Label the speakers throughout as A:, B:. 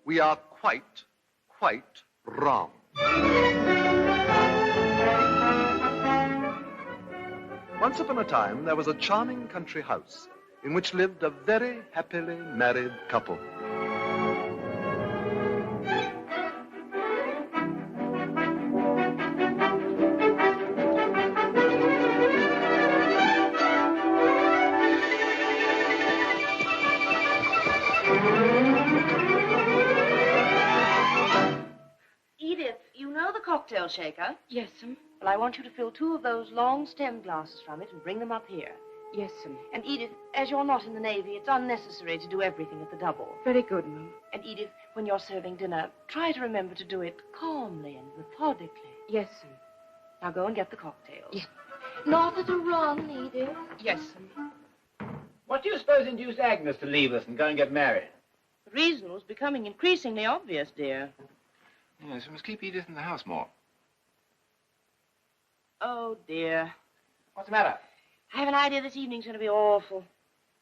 A: we are quite wrong. Once upon a time, there was a charming country house in which lived a very happily married couple.
B: Edith, you know the cocktail shaker?
C: Yes, ma'am.
B: Well, I want you to fill 2 of those long stem glasses from it and bring them up here.
C: Yes, ma'am.
B: And Edith, as you're not in the Navy, it's unnecessary to do everything at the double.
C: Very good, ma'am.
B: And Edith, when you're serving dinner, try to remember to do it calmly and methodically.
C: Yes, ma'am.
B: Now go and get the cocktails.
C: Yes.
B: Not at a run, Edith.
C: Yes, ma'am.
D: What do you suppose induced Agnes to leave us and go and get married?
B: The reason was becoming increasingly obvious, dear.
E: Yes, we must keep Edith in the house more.
B: Oh, dear.
D: What's the matter?
B: I have an idea this evening's going to be awful.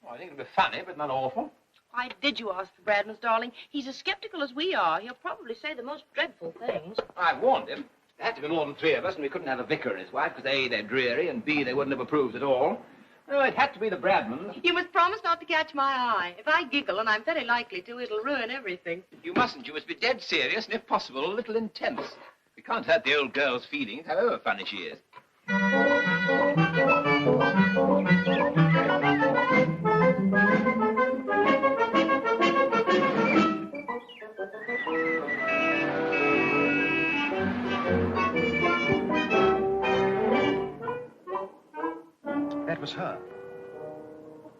D: Well, I think it'll be funny, but not awful.
B: Why did you ask the Bradmans, darling? He's as skeptical as we are. He'll probably say the most dreadful things.
D: I've warned him. There had to be more than 3 of us, and we couldn't have a vicar and his wife, because A, they're dreary, and B, they wouldn't have approved at all. No, it had to be the Bradmans.
B: You must promise not to catch my eye. If I giggle, and I'm very likely to, it'll ruin everything.
E: You mustn't. You must be dead serious and, if possible, a little intense. We can't hurt the old girl's feelings, however funny she is.
F: That was her.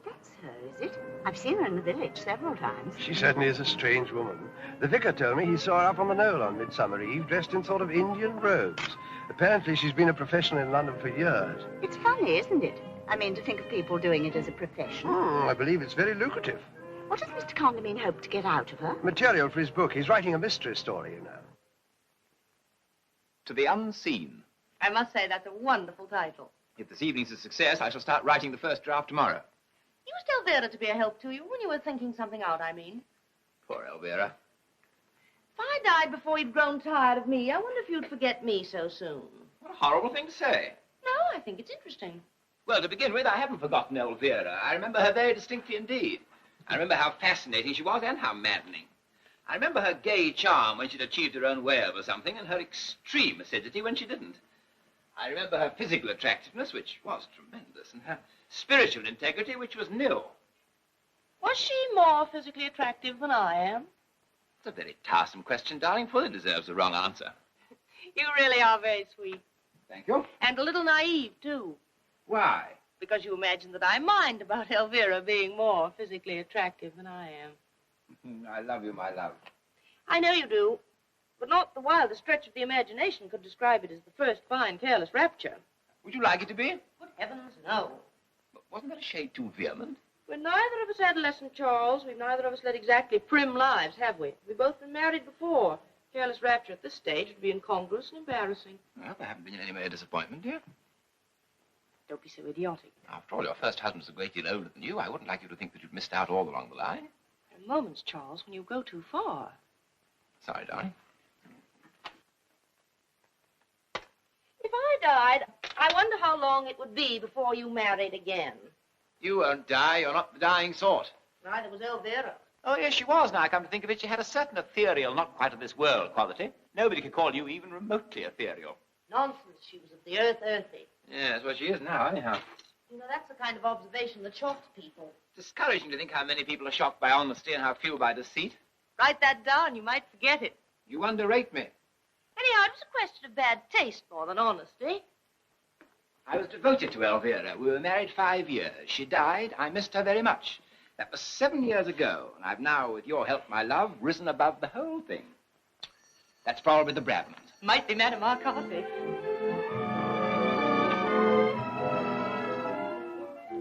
G: That's her, is it? I've seen her in the village several times.
F: She certainly is a strange woman. The vicar told me he saw her up on the knoll on Midsummer Eve, dressed in sort of Indian robes. Apparently, she's been a professional in London for years.
G: It's funny, isn't it? I mean, to think of people doing it as a profession.
F: I believe it's very lucrative.
G: What does Mr. Condamine hope to get out of her?
F: Material for his book. He's writing a mystery story, you know.
E: To the Unseen.
B: I must say that's a wonderful title.
E: If this evening's a success, I shall start writing the first draft tomorrow.
B: Used Elvira to be a help to you when you were thinking something out, I mean.
E: Poor Elvira.
B: If I died before you'd grown tired of me, I wonder if you'd forget me so soon.
E: What a horrible thing to say.
B: No, I think it's interesting.
E: Well, to begin with, I haven't forgotten Elvira. I remember her very distinctly indeed. I remember how fascinating she was and how maddening. I remember her gay charm when she'd achieved her own way over something and her extreme acidity when she didn't. I remember her physical attractiveness, which was tremendous, and her spiritual integrity, which was nil.
B: Was she more physically attractive than I am?
E: It's a very tiresome question, darling. Fully deserves the wrong answer.
B: You really are very sweet.
D: Thank you.
B: And a little naive, too.
D: Why?
B: Because you imagine that I mind about Elvira being more physically attractive than I am.
D: I love you, my love.
B: I know you do, but not the wildest stretch of the imagination could describe it as the first fine, careless rapture.
E: Would you like it to be?
B: Good heavens, no.
E: But wasn't that a shade too vehement?
B: We're neither of us adolescent, Charles. We've neither of us led exactly prim lives, have we? We've both been married before. Careless rapture at this stage would be incongruous and embarrassing.
E: Well, there haven't been in any way a disappointment, dear.
B: Don't be so idiotic.
E: After all, your first husband's a great deal older than you. I wouldn't like you to think that you'd missed out all along the line.
B: There are moments, Charles, when you go too far.
E: Sorry, darling.
B: If I died, I wonder how long it would be before you married again.
E: You won't die. You're not the dying sort.
B: Neither was Elvira.
D: Oh, yes, she was. Now I come to think of it, she had a certain ethereal, not quite of this world quality. Nobody could call you even remotely ethereal.
B: Nonsense. She was of the earthy.
E: Yeah, that's what she is now, anyhow.
B: You know, that's the kind of observation that shocks people.
E: It's discouraging to think how many people are shocked by honesty and how few by deceit.
B: Write that down. You might forget it.
E: You underrate me.
B: Anyhow, it was a question of bad taste more than honesty.
E: I was devoted to Elvira. We were married 5 years. She died. I missed her very much. That was 7 years ago, and I've now, with your help, my love, risen above the whole thing. That's probably the Bradmans.
B: Might be Madame Arcati.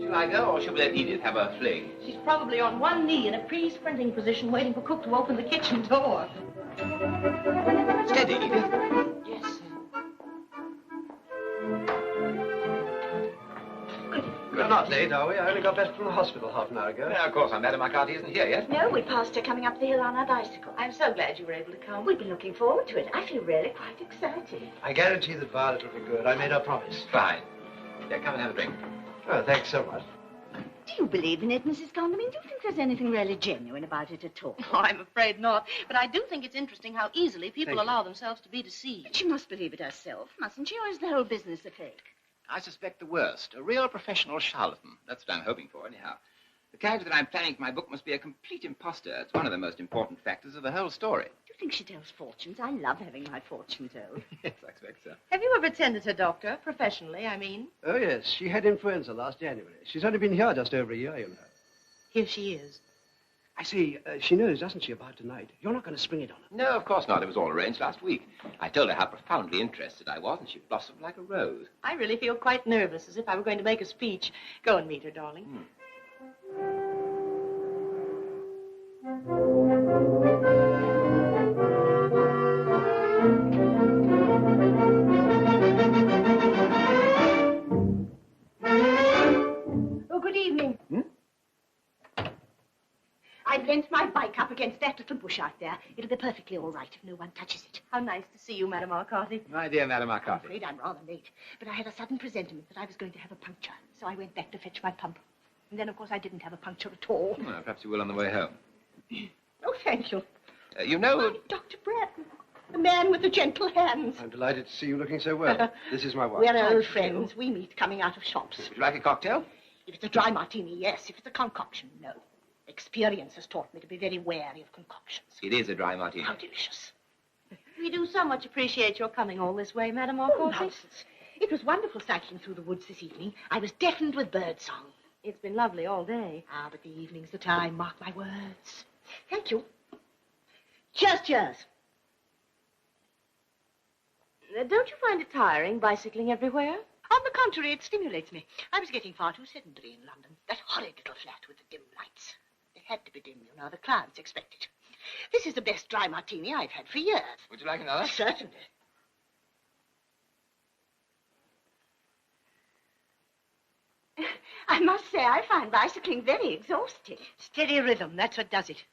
E: Shall I go, or shall we let Edith have a fling?
B: She's probably on one knee in a pre-sprinting position waiting for cook to open the kitchen door.
E: Steady, Edith.
B: Yes, sir.
E: Good night.
F: not late, are we? I only got back from the hospital half an hour ago.
E: Yeah, of course, Madame Arcati isn't here yet.
G: No, we passed her coming up the hill on our bicycle.
B: I'm so glad you were able to come.
G: We've been looking forward to it. I feel really quite excited.
F: I guarantee that Violet will be good. I made her promise.
E: Fine. Yeah, come and have a drink.
F: Oh, thanks so much.
G: Do you believe in it, Mrs. Condamine? Do you think there's anything really genuine about it at all?
B: Oh, I'm afraid not. But I do think it's interesting how easily people
F: Thank you.
B: allow themselves to be deceived.
G: But she must believe it herself, mustn't she? Or is the whole business a fake?
E: I suspect the worst. A real professional charlatan. That's what I'm hoping for, anyhow. The character that I'm planning for my book must be a complete imposter. It's one of the most important factors of the whole story.
G: Do you think she tells fortunes? I love having my fortune told.
E: Yes, I expect so.
B: Have you ever attended her, Doctor? Professionally, I mean.
F: Oh, yes. She had influenza last January. She's only been here just over a year, you know.
B: Here she is.
F: I see. She knows, doesn't she, about tonight? You're not going to spring it on her.
E: No, of course not. It was all arranged last week. I told her how profoundly interested I was, and she blossomed like a rose.
B: I really feel quite nervous, as if I were going to make a speech. Go and meet her, darling.
G: Oh, good evening. I leant my bike up against that little bush out there. It'll be perfectly all right if no one touches it.
B: How nice to see you, Madame Arcati.
E: My dear Madame
G: I'm
E: Arcati.
G: afraid I'm rather late, but I had a sudden presentiment that I was going to have a puncture, so I went back to fetch my pump. And then, of course, I didn't have a puncture at all.
E: Well, perhaps you will on the way home.
G: Oh, thank you.
E: You know...
G: Dr. Bratton, the man with the gentle hands.
F: I'm delighted to see you looking so well. This is my wife.
G: We're old friends. We meet coming out of shops.
E: Would you like a cocktail?
G: If it's a dry martini, yes. If it's a concoction, no. Experience has taught me to be very wary of concoctions.
E: It is a dry martini.
G: How delicious.
B: We do so much appreciate your coming all this way, Madame
G: Oh,
B: Arcati.
G: nonsense. It was wonderful cycling through the woods this evening. I was deafened with bird song.
B: It's been lovely all day.
G: Ah, but the evening's the time. Mark my words. Thank you. Cheers, cheers.
B: Don't you find it tiring bicycling everywhere?
G: On the contrary, it stimulates me. I was getting far too sedentary in London. That horrid little flat with the dim lights. They had to be dim, you know. The clients expect it. This is the best dry martini I've had for years.
E: Would you like another?
G: Certainly. I must say, I find bicycling very exhausting. Steady rhythm, that's what does it.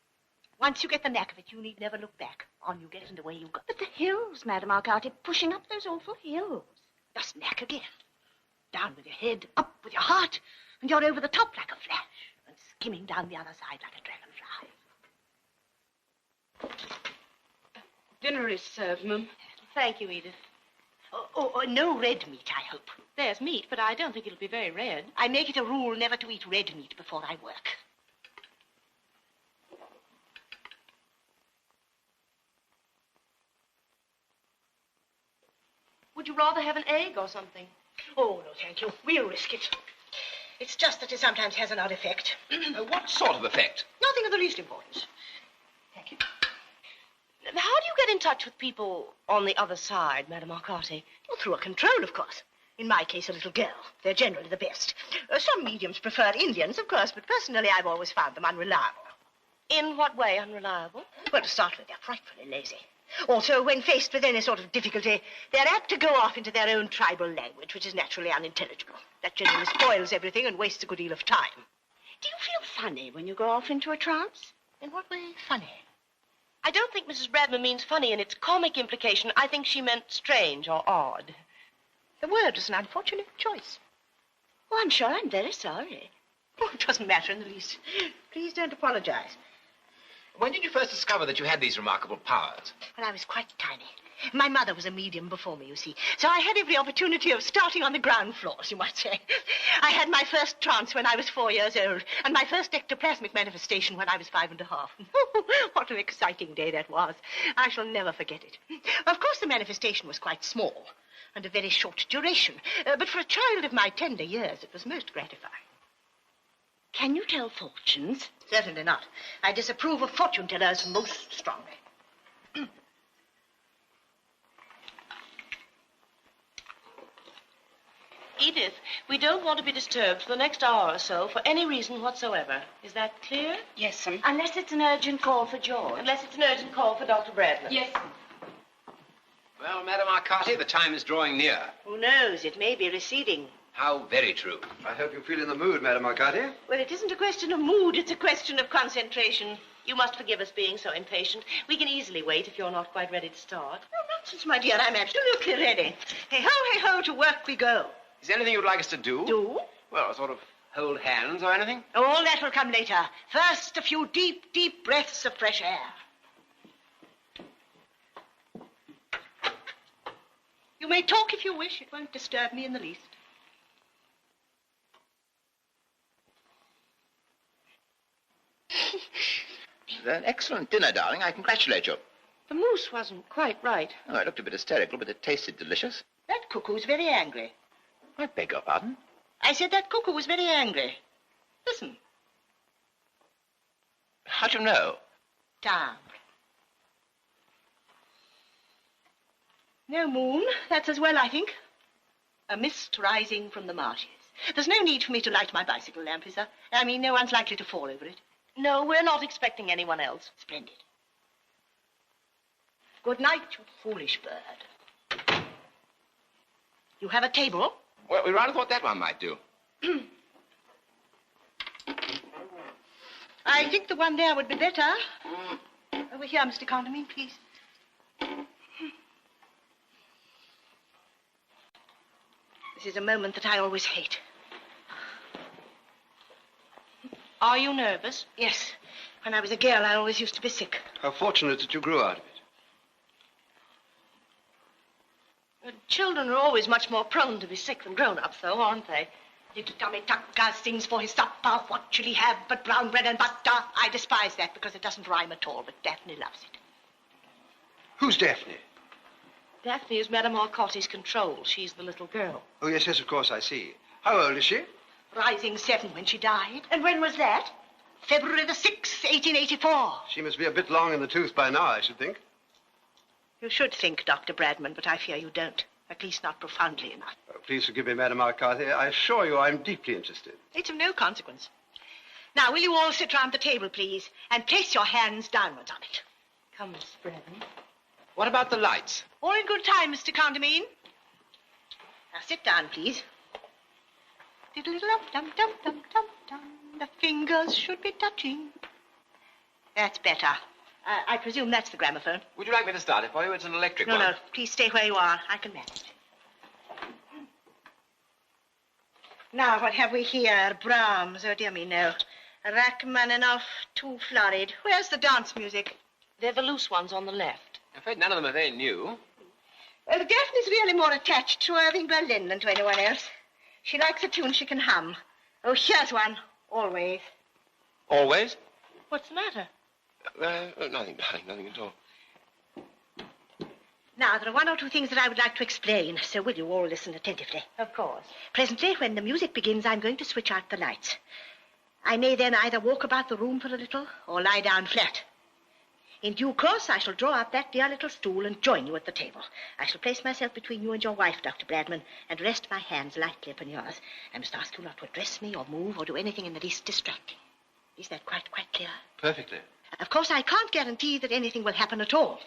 G: Once you get the knack of it, you need never look back. On you get and away you go. But the hills, Madame Arcati, pushing up those awful hills. Just knack again. Down with your head, up with your heart, and you're over the top like a flash, and skimming down the other side like a dragonfly.
B: Dinner is served, ma'am. Thank you, Edith.
G: Oh, no red meat, I hope.
B: There's meat, but I don't think it'll be very red.
G: I make it a rule never to eat red meat before I work.
B: Would you rather have an egg or something?
G: Oh, no, thank you. We'll risk it. It's just that it sometimes has an odd effect.
E: What sort of effect?
G: Nothing of the least importance. Thank you.
B: How do you get in touch with people on the other side, Madame Arcati?
G: Well, through a control, of course. In my case, a little girl. They're generally the best. Some mediums prefer Indians, of course, but personally I've always found them unreliable.
B: In what way unreliable?
G: Well, to start with, they're frightfully lazy. Also, when faced with any sort of difficulty, they're apt to go off into their own tribal language, which is naturally unintelligible. That generally spoils everything and wastes a good deal of time. Do you feel funny when you go off into a trance? In what way funny?
B: I don't think Mrs. Bradman means funny in its comic implication. I think she meant strange or odd.
G: The word was an unfortunate choice. Oh, I'm sure I'm very sorry. Oh, it doesn't matter in the least. Please don't apologize.
E: When did you first discover that you had these remarkable powers?
G: When I was quite tiny. My mother was a medium before me, you see. So I had every opportunity of starting on the ground floors, you might say. I had my first trance when I was 4 years old, and my first ectoplasmic manifestation when I was 5.5. What an exciting day that was. I shall never forget it. Of course, the manifestation was quite small and of very short duration. But for a child of my tender years, it was most gratifying. Can you tell fortunes? Certainly not. I disapprove of fortune tellers most strongly.
B: Edith, we don't want to be disturbed for the next hour or so for any reason whatsoever. Is that clear?
C: Yes, ma'am.
G: Unless it's an urgent call for George.
B: Unless it's an urgent call for Dr. Bradman.
C: Yes.
E: Well, Madame Arcati, the time is drawing near.
G: Who knows? It may be receding.
E: How very true.
F: I hope you feel in the mood, Madame Arcati.
G: Well, it isn't a question of mood, it's a question of concentration.
B: You must forgive us being so impatient. We can easily wait if you're not quite ready to start.
G: Oh, nonsense, my dear. I'm absolutely ready. Hey ho, to work we go.
E: Is there anything you'd like us to do?
G: Do?
E: Well, sort of hold hands or anything?
G: Oh, all that will come later. First, a few deep, deep breaths of fresh air. You may talk if you wish. It won't disturb me in the least.
E: An excellent dinner, darling. I congratulate you.
B: The mousse wasn't quite right.
E: Oh, it looked a bit hysterical, but it tasted delicious.
G: That cuckoo's very angry.
E: I beg your pardon?
G: I said that cuckoo was very angry. Listen.
E: How do you know?
G: Timbre. No moon. That's as well, I think. A mist rising from the marshes. There's no need for me to light my bicycle lamp, is there? I mean, no one's likely to fall over it.
B: No, we're not expecting anyone else.
G: Splendid. Good night, you foolish bird. You have a table?
E: Well, we rather thought that one might do.
G: I think the one there would be better. Over here, Mr. Condamine, please. This is a moment that I always hate.
B: Are you nervous?
G: Yes. When I was a girl, I always used to be sick.
F: How fortunate that you grew out of it.
B: Children are always much more prone to be sick than grown-ups, though, aren't they?
G: Little Tommy Tucker sings for his supper. What shall he have but brown bread and butter? I despise that because it doesn't rhyme at all, but Daphne loves it.
F: Who's Daphne?
B: Daphne is Madame Arcati's control. She's the little girl.
F: Oh, yes, of course, I see. How old is she?
G: Rising 7 when she died. And when was that? February the 6th, 1884.
F: She must be a bit long in the tooth by now, I should think.
G: You should think, Dr. Bradman, but I fear you don't. At least not profoundly enough.
F: Oh, please forgive me, Madame Arcati. I assure you I'm deeply interested.
G: It's of no consequence. Now, will you all sit round the table, please, and place your hands downwards on it?
B: Come, Miss Bradman.
E: What about the lights?
G: All in good time, Mr. Condamine. Now, sit down, please. Diddle-dum-dum-dum-dum-dum. The fingers should be touching. That's better. I presume that's the gramophone.
E: Would you like me to start it for you? It's an electric one.
G: No, please stay where you are. I can manage. Now, what have we here? Brahms. Oh, dear me, no. Rachmaninoff, too florid. Where's the dance music?
B: They're the loose ones on the left.
E: I'm afraid none of them are very new.
G: Well, Daphne's really more attached to Irving Berlin than to anyone else. She likes a tune she can hum. Oh, here's one. Always.
E: Always?
B: What's the matter?
E: Nothing, darling, nothing at all.
G: Now, there are one or two things that I would like to explain, so will you all listen attentively?
B: Of course.
G: Presently, when the music begins, I'm going to switch out the lights. I may then either walk about the room for a little or lie down flat. In due course, I shall draw up that dear little stool and join you at the table. I shall place myself between you and your wife, Dr. Bradman, and rest my hands lightly upon yours. I must ask you not to address me or move or do anything in the least distracting. Is that quite clear?
F: Perfectly.
G: Of course, I can't guarantee that anything will happen at all.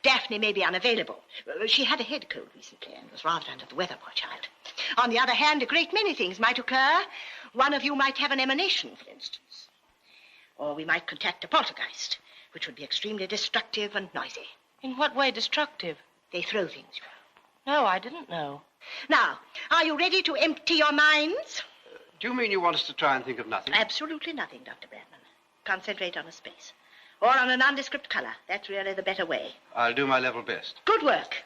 G: Daphne may be unavailable. She had a head cold recently and was rather under the weather, poor child. On the other hand, a great many things might occur. One of you might have an emanation, for instance. Or we might contact a poltergeist, which would be extremely destructive and noisy.
B: In what way destructive?
G: They throw things, you know.
B: No, I didn't know.
G: Now, are you ready to empty your minds?
F: Do you mean you want us to try and think of nothing?
G: Absolutely nothing, Dr. Bradman. Concentrate on a space. Or on a nondescript color. That's really the better way.
F: I'll do my level best.
G: Good work.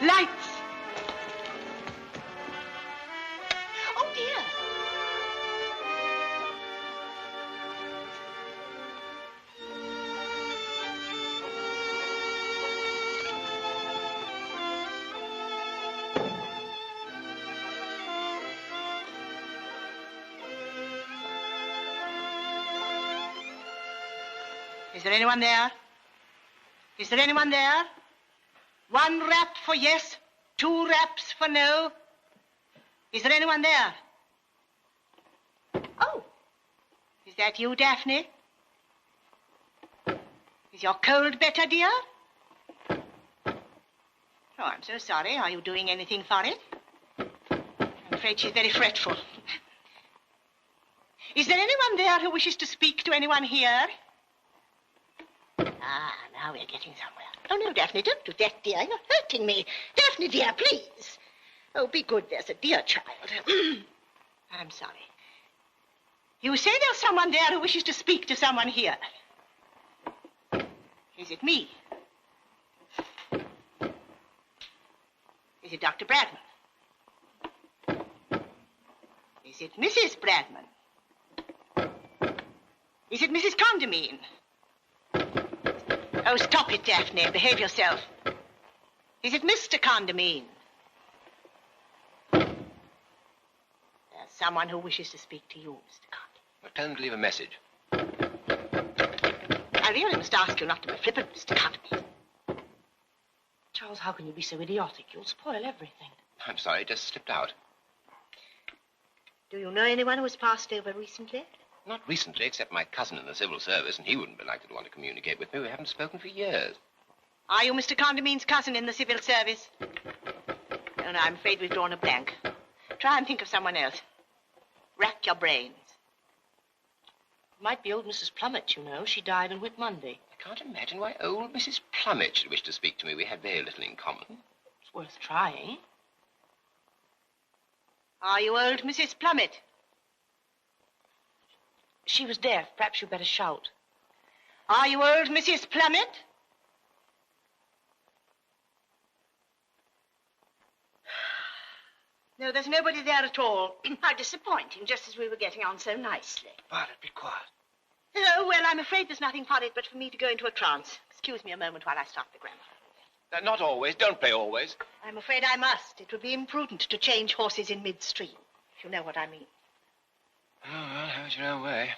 G: Lights! Oh, dear. Is there anyone there? Is there anyone there? 1 rap for yes, 2 raps for no. Is there anyone there? Oh, is that you, Daphne? Is your cold better, dear? Oh, I'm so sorry. Are you doing anything for it? I'm afraid she's very fretful. Is there anyone there who wishes to speak to anyone here? Ah, now we're getting somewhere. Oh, no, Daphne, don't do that, dear. You're hurting me. Daphne, dear, please. Oh, be good. There's a dear child. I'm sorry. You say there's someone there who wishes to speak to someone here. Is it me? Is it Dr. Bradman? Is it Mrs. Bradman? Is it Mrs. Condamine? Oh, stop it, Daphne. Behave yourself. Is it Mr. Condamine? There's someone who wishes to speak to you, Mr. Condamine.
E: Well, tell them to leave a message.
G: I really must ask you not to be flippant, Mr. Condamine.
B: Charles, how can you be so idiotic? You'll spoil everything.
E: I'm sorry, it just slipped out.
G: Do you know anyone who has passed over recently?
E: Not recently, except my cousin in the civil service, and he wouldn't be likely to want to communicate with me. We haven't spoken for years.
G: Are you Mr. Condamine's cousin in the civil service? No, I'm afraid we've drawn a blank. Try and think of someone else. Rack your brains.
B: Might be old Mrs. Plummet, you know. She died on Whit Monday.
E: I can't imagine why old Mrs. Plummet should wish to speak to me. We had very little in common.
B: It's worth trying.
G: Are you old Mrs. Plummet?
B: She was deaf. Perhaps you'd better shout.
G: Are you old Mrs. Plummet? No, there's nobody there at all.
C: How disappointing, just as we were getting on so nicely.
F: Violet, be quiet.
G: Oh, well, I'm afraid there's nothing for it but for me to go into a trance. Excuse me a moment while I start the grammar.
E: Not always. Don't play always.
G: I'm afraid I must. It would be imprudent to change horses in midstream, if you know what I mean.
E: Oh, well, have it your own way.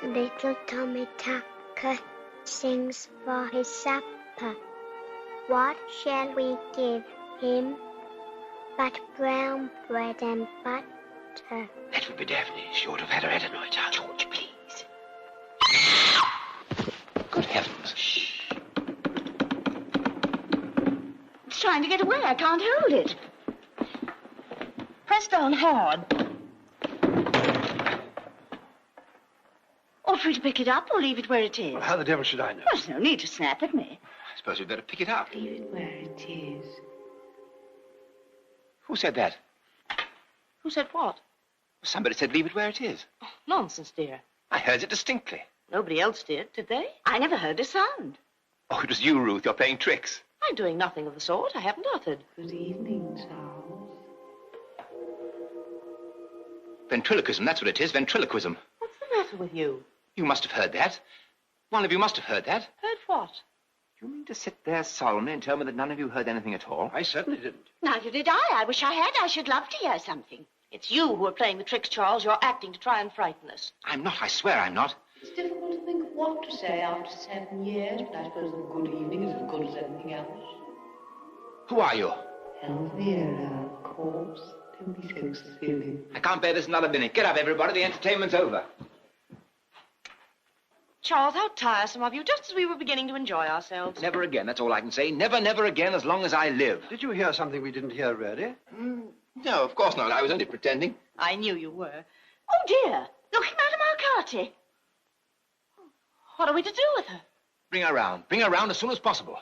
H: Little Tommy Tucker sings for his supper. What shall we give him but brown bread and butter?
E: That would be Daphne. She ought to have had her adenoids out.
G: George, please.
E: Good heavens.
C: Shh. It's trying to get away. I can't hold it. Press down hard. Ought we to pick it up or leave it where it is?
F: Well, how the devil should I know?
C: There's no need to snap at me.
E: I suppose we'd better pick it up.
C: Leave it where it is.
E: Who said that?
B: Who said what?
E: Somebody said leave it where it is.
B: Oh, nonsense, dear.
E: I heard it distinctly.
B: Nobody else did they?
C: I never heard a sound.
E: Oh, it was you, Ruth. You're playing tricks.
B: I'm doing nothing of the sort. I haven't uttered.
C: Good evening, Charles.
E: Ventriloquism, that's what it is, ventriloquism.
B: What's the matter with you?
E: You must have heard that. One of you must have heard that.
B: Heard what?
E: You mean to sit there solemnly and tell me that none of you heard anything at all?
F: I certainly didn't.
C: Neither did I. I wish I had. I should love to hear something.
B: It's you who are playing the tricks, Charles. You're acting to try and frighten us.
E: I'm not. I swear I'm not.
I: It's difficult to think of what to say after 7 years, but I suppose a good evening is as good as anything else.
E: Who are you?
I: Elvira, of course. Don't be so silly.
E: I can't bear this another minute. Get up, everybody. The entertainment's over.
B: Charles, how tiresome of you, just as we were beginning to enjoy ourselves.
E: Never again, that's all I can say. Never, never again, as long as I live.
F: Did you hear something we didn't hear, really?
E: No, of course not. I was only pretending.
B: I knew you were.
C: Oh, dear. Look at Madame Arcati.
B: What are we to do with her?
E: Bring her round. Bring her round as soon as possible.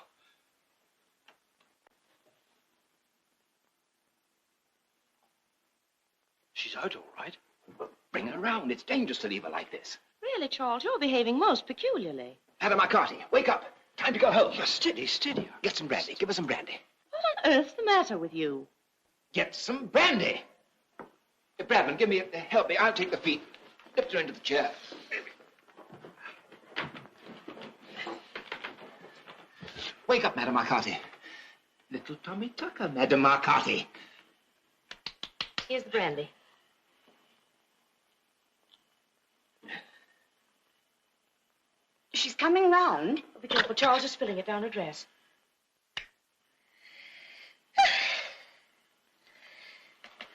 J: She's out, all right.
E: Bring her around. It's dangerous to leave her like this.
B: Really, Charles, you're behaving most peculiarly.
E: Madame Arcati, wake up. Time to go home.
J: Yeah, steady, steady.
E: Get some brandy. Give her some brandy.
B: What on earth's the matter with you?
E: Get some brandy. Hey, Bradman, help me. I'll take the feet. Lift her into the chair. Wake up, Madame Arcati. Little Tommy Tucker, Madame Arcati.
B: Here's the brandy.
C: She's coming round.
B: Be careful, Charles is spilling it down her dress.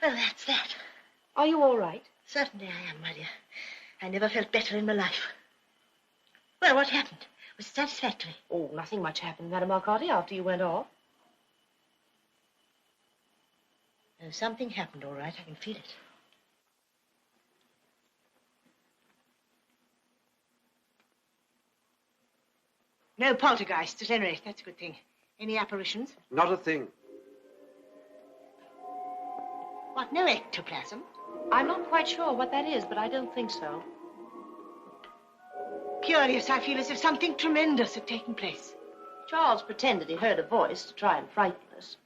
G: Well, that's that.
B: Are you all right?
G: Certainly I am, my dear. I never felt better in my life. Well, what happened? Was it satisfactory?
B: Oh, nothing much happened, Madame Arcati, after you went off.
G: No, something happened, all right. I can feel it. No poltergeists, at any rate. That's a good thing. Any apparitions?
F: Not a thing.
G: What, no ectoplasm?
B: I'm not quite sure what that is, but I don't think so.
G: Curious, I feel as if something tremendous had taken place.
B: Charles pretended he heard a voice to try and frighten us.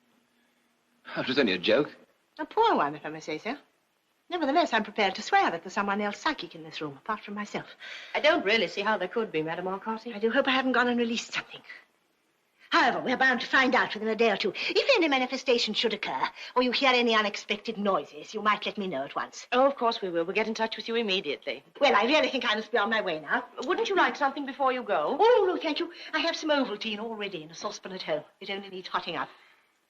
E: It was only a joke.
G: A poor one, if I may say so. Nevertheless, I'm prepared to swear that there's someone else psychic in this room, apart from myself.
B: I don't really see how there could be, Madame Arcati.
G: I do hope I haven't gone and released something. However, we're bound to find out within a day or two. If any manifestation should occur, or you hear any unexpected noises, you might let me know at once.
B: Oh, of course we will. We'll get in touch with you immediately.
G: Well, I really think I must be on my way now.
B: Wouldn't you like something before you go?
G: Oh, no, thank you. I have some Ovaltine already in a saucepan at home. It only needs hotting up.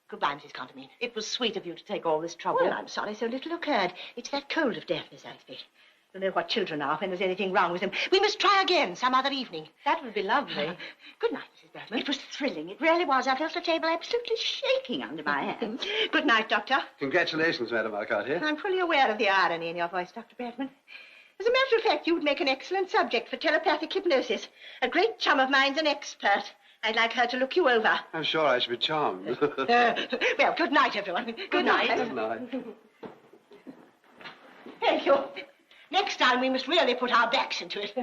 G: Goodbye, Mrs. Condamine.
B: It was sweet of you to take all this trouble.
G: Well, I'm sorry so little occurred. It's that cold of deafness, I expect. You know what children are when there's anything wrong with them. We must try again some other evening.
B: That would be lovely.
G: Good night, Mrs. Bradman.
C: It was thrilling. It really was. I felt the table absolutely shaking under my hands.
G: Good night, Doctor.
F: Congratulations, Madame Arcati.
G: I'm fully aware of the irony in your voice, Dr. Bradman. As a matter of fact, you'd make an excellent subject for telepathic hypnosis. A great chum of mine's an expert. I'd like her to look you over.
F: I'm sure I should be charmed.
G: Well, good night, everyone. Good night.
F: Good night.
G: Thank you. Next time we must really put our backs into it.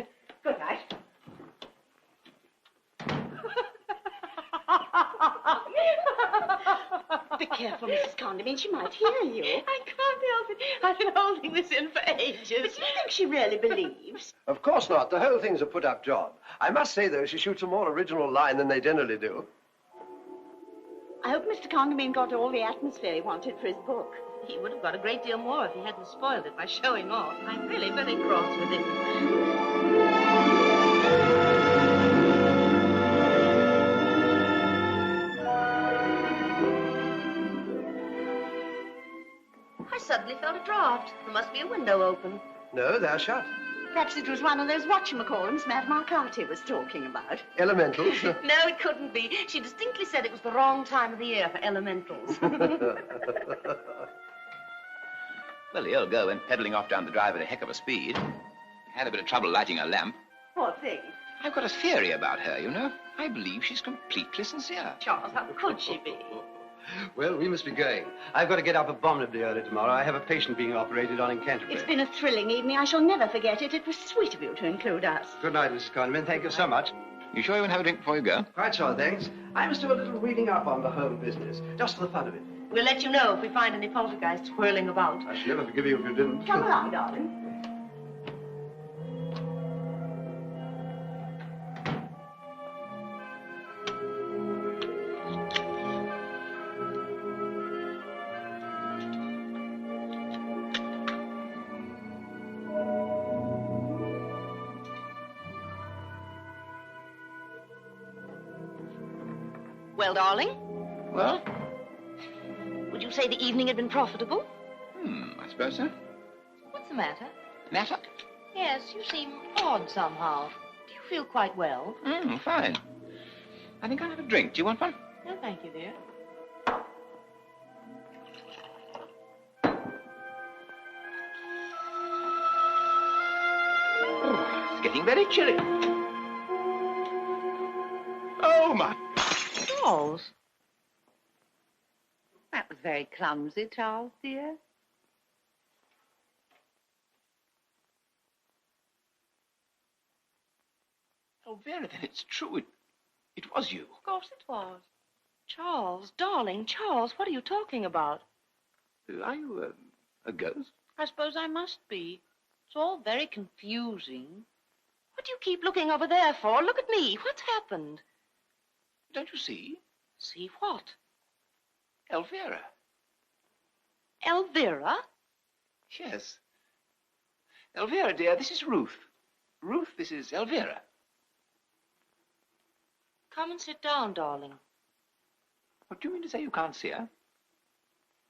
G: Good night.
C: Be careful, Mrs. Condamine. She might hear you.
B: I can't help it. I've been holding this in for ages.
C: But do you think she really believes?
F: Of course not. The whole thing's a put-up job. I must say, though, she shoots a more original line than they generally do.
C: I hope Mr. Condamine got all the atmosphere he wanted for his book.
B: He would have got a great deal more if he hadn't spoiled it by showing off. I'm really very cross with him. I suddenly felt a draft. There must be a window open.
F: No, they're shut.
C: Perhaps it was one of those whatchamacallums Madame Arcati was talking about.
F: Elementals.
B: No, it couldn't be. She distinctly said it was the wrong time of the year for elementals.
E: Well, the old girl went pedaling off down the drive at a heck of a speed. Had a bit of trouble lighting her lamp.
C: Poor thing.
E: I've got a theory about her, you know. I believe she's completely sincere.
B: Charles, how could she be?
F: Well, we must be going. I've got to get up abominably early tomorrow. I have a patient being operated on in Canterbury.
C: It's been a thrilling evening. I shall never forget it. It was sweet of you to include us.
F: Good night, Mrs. Condamine. Thank you so much.
E: You sure you won't have a drink before you go?
F: Quite sure, thanks. I must do a little reading up on the whole business, just for the fun of it.
B: We'll let you know if we find any poltergeists whirling about.
F: I should never forgive you if you didn't.
C: Come along, darling.
B: Well, darling,
E: Well?
B: would you say the evening had been profitable?
E: I suppose so.
B: What's the matter?
E: Matter?
B: Yes, you seem odd somehow. Do you feel quite well?
E: Fine. I think I'll have a drink. Do you want one?
B: No, thank you, dear.
E: It's getting very chilly. Oh, my...
B: Charles.
C: That was very clumsy, Charles, dear.
E: Elvira, then it's true. It was you.
B: Of course it was. Charles, darling, Charles, what are you talking about?
E: Are you a ghost?
B: I suppose I must be. It's all very confusing. What do you keep looking over there for? Look at me. What's happened?
E: Don't you see?
B: See what?
E: Elvira.
B: Elvira?
E: Yes. Elvira, dear, this is Ruth. Ruth, this is Elvira.
B: Come and sit down, darling.
E: What do you mean to say you can't see her?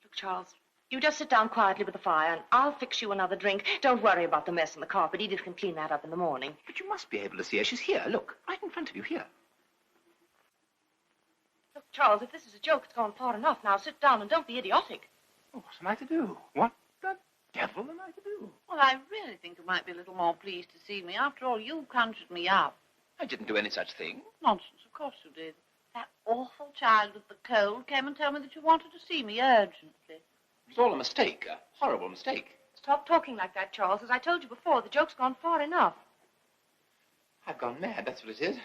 B: Look, Charles, you just sit down quietly with the fire, and I'll fix you another drink. Don't worry about the mess on the carpet. Edith can clean that up in the morning.
E: But you must be able to see her. She's here. Look, right in front of you, here.
B: Look, Charles, if this is a joke, it's gone far enough. Now sit down and don't be idiotic.
E: Oh, what am I to do? What the devil am I to do?
I: Well, I really think you might be a little more pleased to see me. After all, you conjured me up.
E: I didn't do any such thing.
I: Nonsense, of course you did. That awful child with the cold came and told me that you wanted to see me urgently.
E: It was all a mistake, a horrible mistake.
B: Stop talking like that, Charles. As I told you before, the joke's gone far enough.
E: I've gone mad, that's what it is.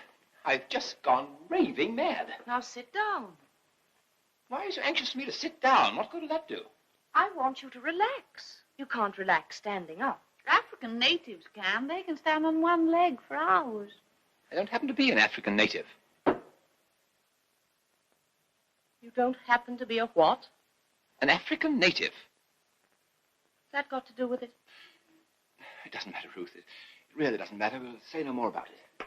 E: I've just gone raving mad.
B: Now sit down.
E: Why are you so anxious for me to sit down? What good will that do?
B: I want you to relax. You can't relax standing up.
I: African natives can. They can stand on one leg for hours.
E: I don't happen to be an African native.
B: You don't happen to be a what?
E: An African native.
B: What's that got to do with it?
E: It doesn't matter, Ruth. It really doesn't matter. We'll say no more about it.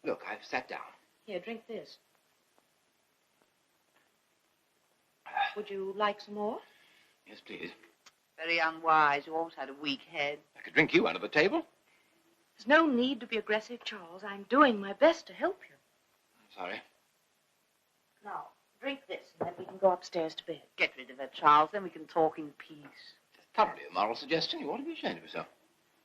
E: Look, I've sat down.
B: Here, drink this. Would you like some more?
E: Yes, please.
I: Very unwise. You always had a weak head.
E: I could drink you under the table.
B: There's no need to be aggressive, Charles. I'm doing my best to help you.
E: I'm sorry.
B: Now, drink this, and then we can go upstairs to bed.
I: Get rid of her, Charles. Then we can talk in peace.
E: It's thoroughly a moral suggestion. You ought to be ashamed of yourself.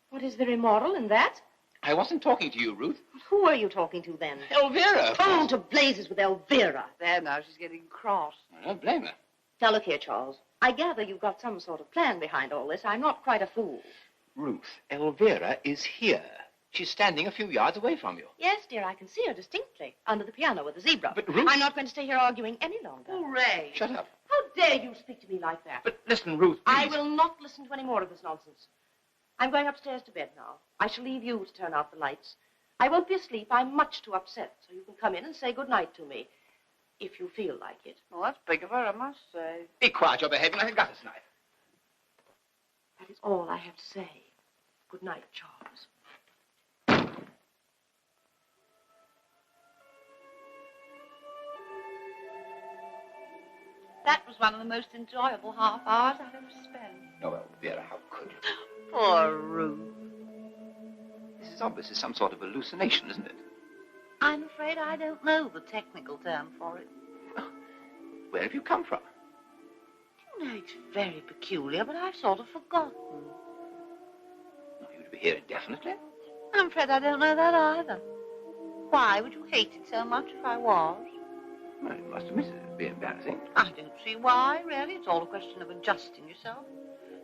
B: What is there immoral in that?
E: I wasn't talking to you, Ruth.
B: Who are you talking to, then?
E: Elvira.
B: Oh, to blazes with Elvira.
I: There now, she's getting cross.
E: I don't blame her.
B: Now, look here, Charles. I gather you've got some sort of plan behind all this. I'm not quite a fool.
E: Ruth, Elvira is here. She's standing a few yards away from you.
B: Yes, dear, I can see her distinctly. Under the piano with the zebra.
E: But, Ruth...
B: I'm not going to stay here arguing any longer.
I: Hooray.
E: Shut up.
B: How dare you speak to me like that?
E: But listen, Ruth, please.
B: I will not listen to any more of this nonsense. I'm going upstairs to bed now. I shall leave you to turn out the lights. I won't be asleep. I'm much too upset, so you can come in and say good night to me, if you feel like it.
I: Well, that's big of her, I must say.
E: Be quiet. You're behaving like a gutter snipe.
B: That is all I have to say. Good night, Charles.
I: That was one of the most enjoyable half hours I've ever spent.
E: Noel, Vera, how could you?
I: Poor Ruth.
E: This is obviously some sort of hallucination, isn't it?
I: I'm afraid I don't know the technical term for it.
E: Where have you come from?
I: You know, it's very peculiar, but I've sort of forgotten.
E: Are you to be here indefinitely?
I: I'm afraid I don't know that either. Why would you hate it so much if I was?
E: Well, you must admit it'd be embarrassing.
I: I don't see why, really. It's all a question of adjusting yourself.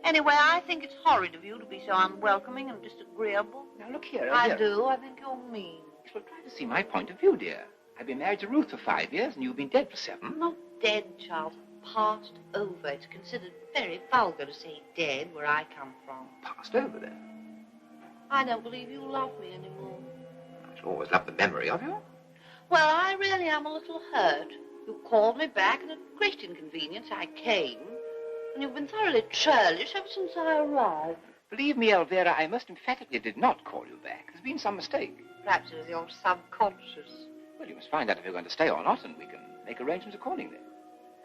I: Anyway, I think it's horrid of you to be so unwelcoming and disagreeable.
E: Now, look here,
I: I
E: Elvira.
I: do. I think you're mean.
E: Well, try to see my point of view, dear. I've been married to Ruth for 5 years, and you've been dead for 7.
I: Not dead, Charles. Passed over. It's considered very vulgar to say dead where I come from.
E: Passed over, then.
I: I don't believe you love me anymore.
E: I shall always love the memory of you.
I: Well, I really am a little hurt. You called me back, and at great inconvenience I came. And you've been thoroughly churlish ever since I arrived.
E: Believe me, Elvira, I most emphatically did not call you back. There's been some mistake.
I: Perhaps it was your subconscious.
E: Well, you must find out if you're going to stay or not, and we can make arrangements accordingly.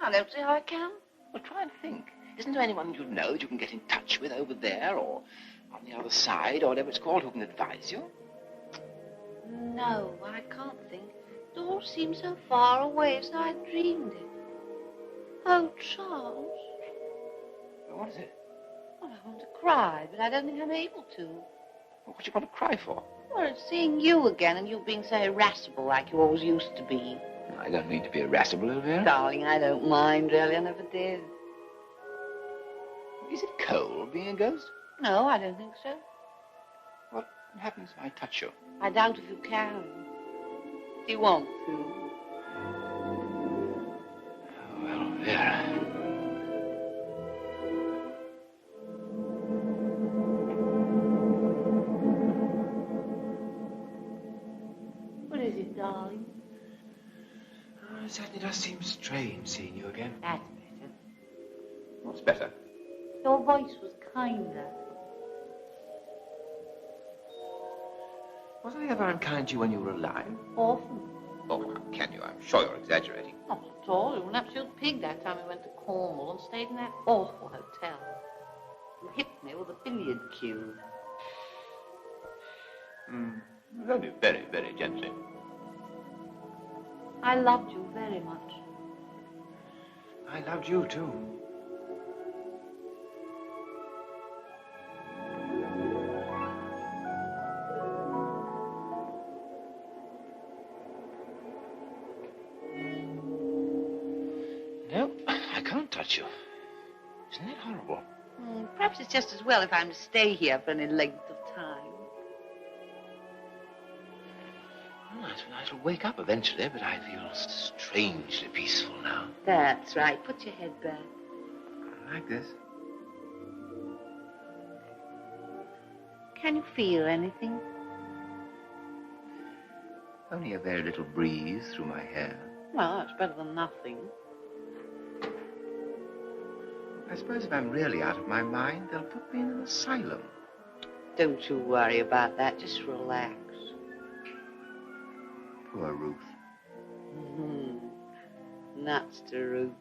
I: I don't see how I can.
E: Well, try and think. Isn't there anyone you know that you can get in touch with over there, or on the other side, or whatever it's called, who can advise you?
I: No, I can't think. It all seems so far away as I dreamed it. Oh, Charles.
E: Well, what is it?
I: Well, I want to cry, but I don't think I'm able to.
E: Well, what do you want to cry for?
I: Well, it's seeing you again and you being so irascible like you always used to be.
E: I don't mean to be irascible, Elvira.
I: Darling, I don't mind, really. I never did.
E: Is it cold being a ghost?
I: No, I don't think so.
E: What happens if I touch you?
I: I doubt if you can. Do you want to?
E: Oh, Elvira.
I: What is it, darling?
E: Oh, it certainly does seem strange seeing you again.
I: That's better.
E: What's better?
I: Your voice was kinder.
E: Wasn't I ever unkind to you when you were alive?
I: Often.
E: Oh, how can you? I'm sure you're exaggerating.
I: Not at all. You were an absolute pig that time we went to Cornwall and stayed in that awful hotel. You hit me with a billiard cue.
E: It was only very, very gently.
I: I loved you very much.
E: I loved you, too. No, I can't touch you. Isn't that horrible?
I: Perhaps it's just as well if I'm to stay here for any length of time.
E: Well, I shall wake up eventually, but I feel strangely peaceful now.
I: That's right. Put your head back.
E: Like this.
I: Can you feel anything?
E: Only a very little breeze through my hair.
I: Well, that's better than nothing.
E: I suppose if I'm really out of my mind, they'll put me in an asylum.
I: Don't you worry about that. Just relax.
E: Poor Ruth.
I: Nuts to Ruth.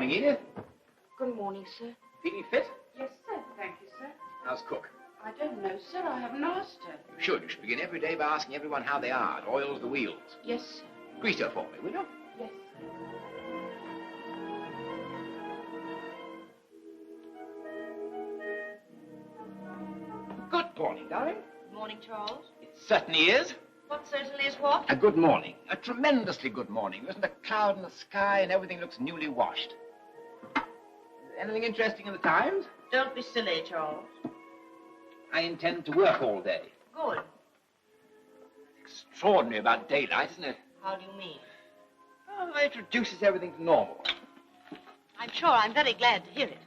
E: Edith.
B: Good morning, sir.
E: Feeling fit?
B: Yes, sir. Thank you, sir.
E: How's Cook?
B: I don't know, sir. I haven't asked her.
E: You should. You should begin every day by asking everyone how they are. It oils the wheels.
B: Yes, sir.
E: Grease her for me, will you?
B: Yes, sir.
E: Good morning, darling.
B: Good morning, Charles.
E: It certainly is.
B: What certainly is what?
E: A good morning. A tremendously good morning. There isn't a cloud in the sky and everything looks newly washed. Anything interesting in the Times?
B: Don't be silly, Charles.
E: I intend to work all day.
B: Good.
E: Extraordinary about daylight, isn't it?
B: How do you mean?
E: Oh, it reduces everything to normal.
G: I'm sure I'm very glad to hear it.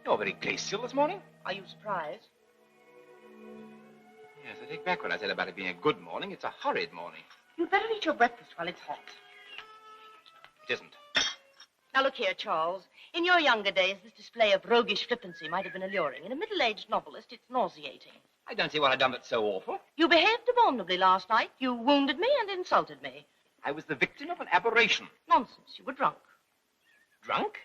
E: You're very glacial this morning.
B: Are you surprised?
E: Yes, I take back what I said about it being a good morning. It's a horrid morning.
B: You'd better eat your breakfast while it's hot.
E: It isn't.
B: Now, look here, Charles. In your younger days, this display of roguish flippancy might have been alluring. In a middle-aged novelist, it's nauseating.
E: I don't see what I've done that's so awful.
B: You behaved abominably last night. You wounded me and insulted me.
E: I was the victim of an aberration.
B: Nonsense. You were drunk.
E: Drunk?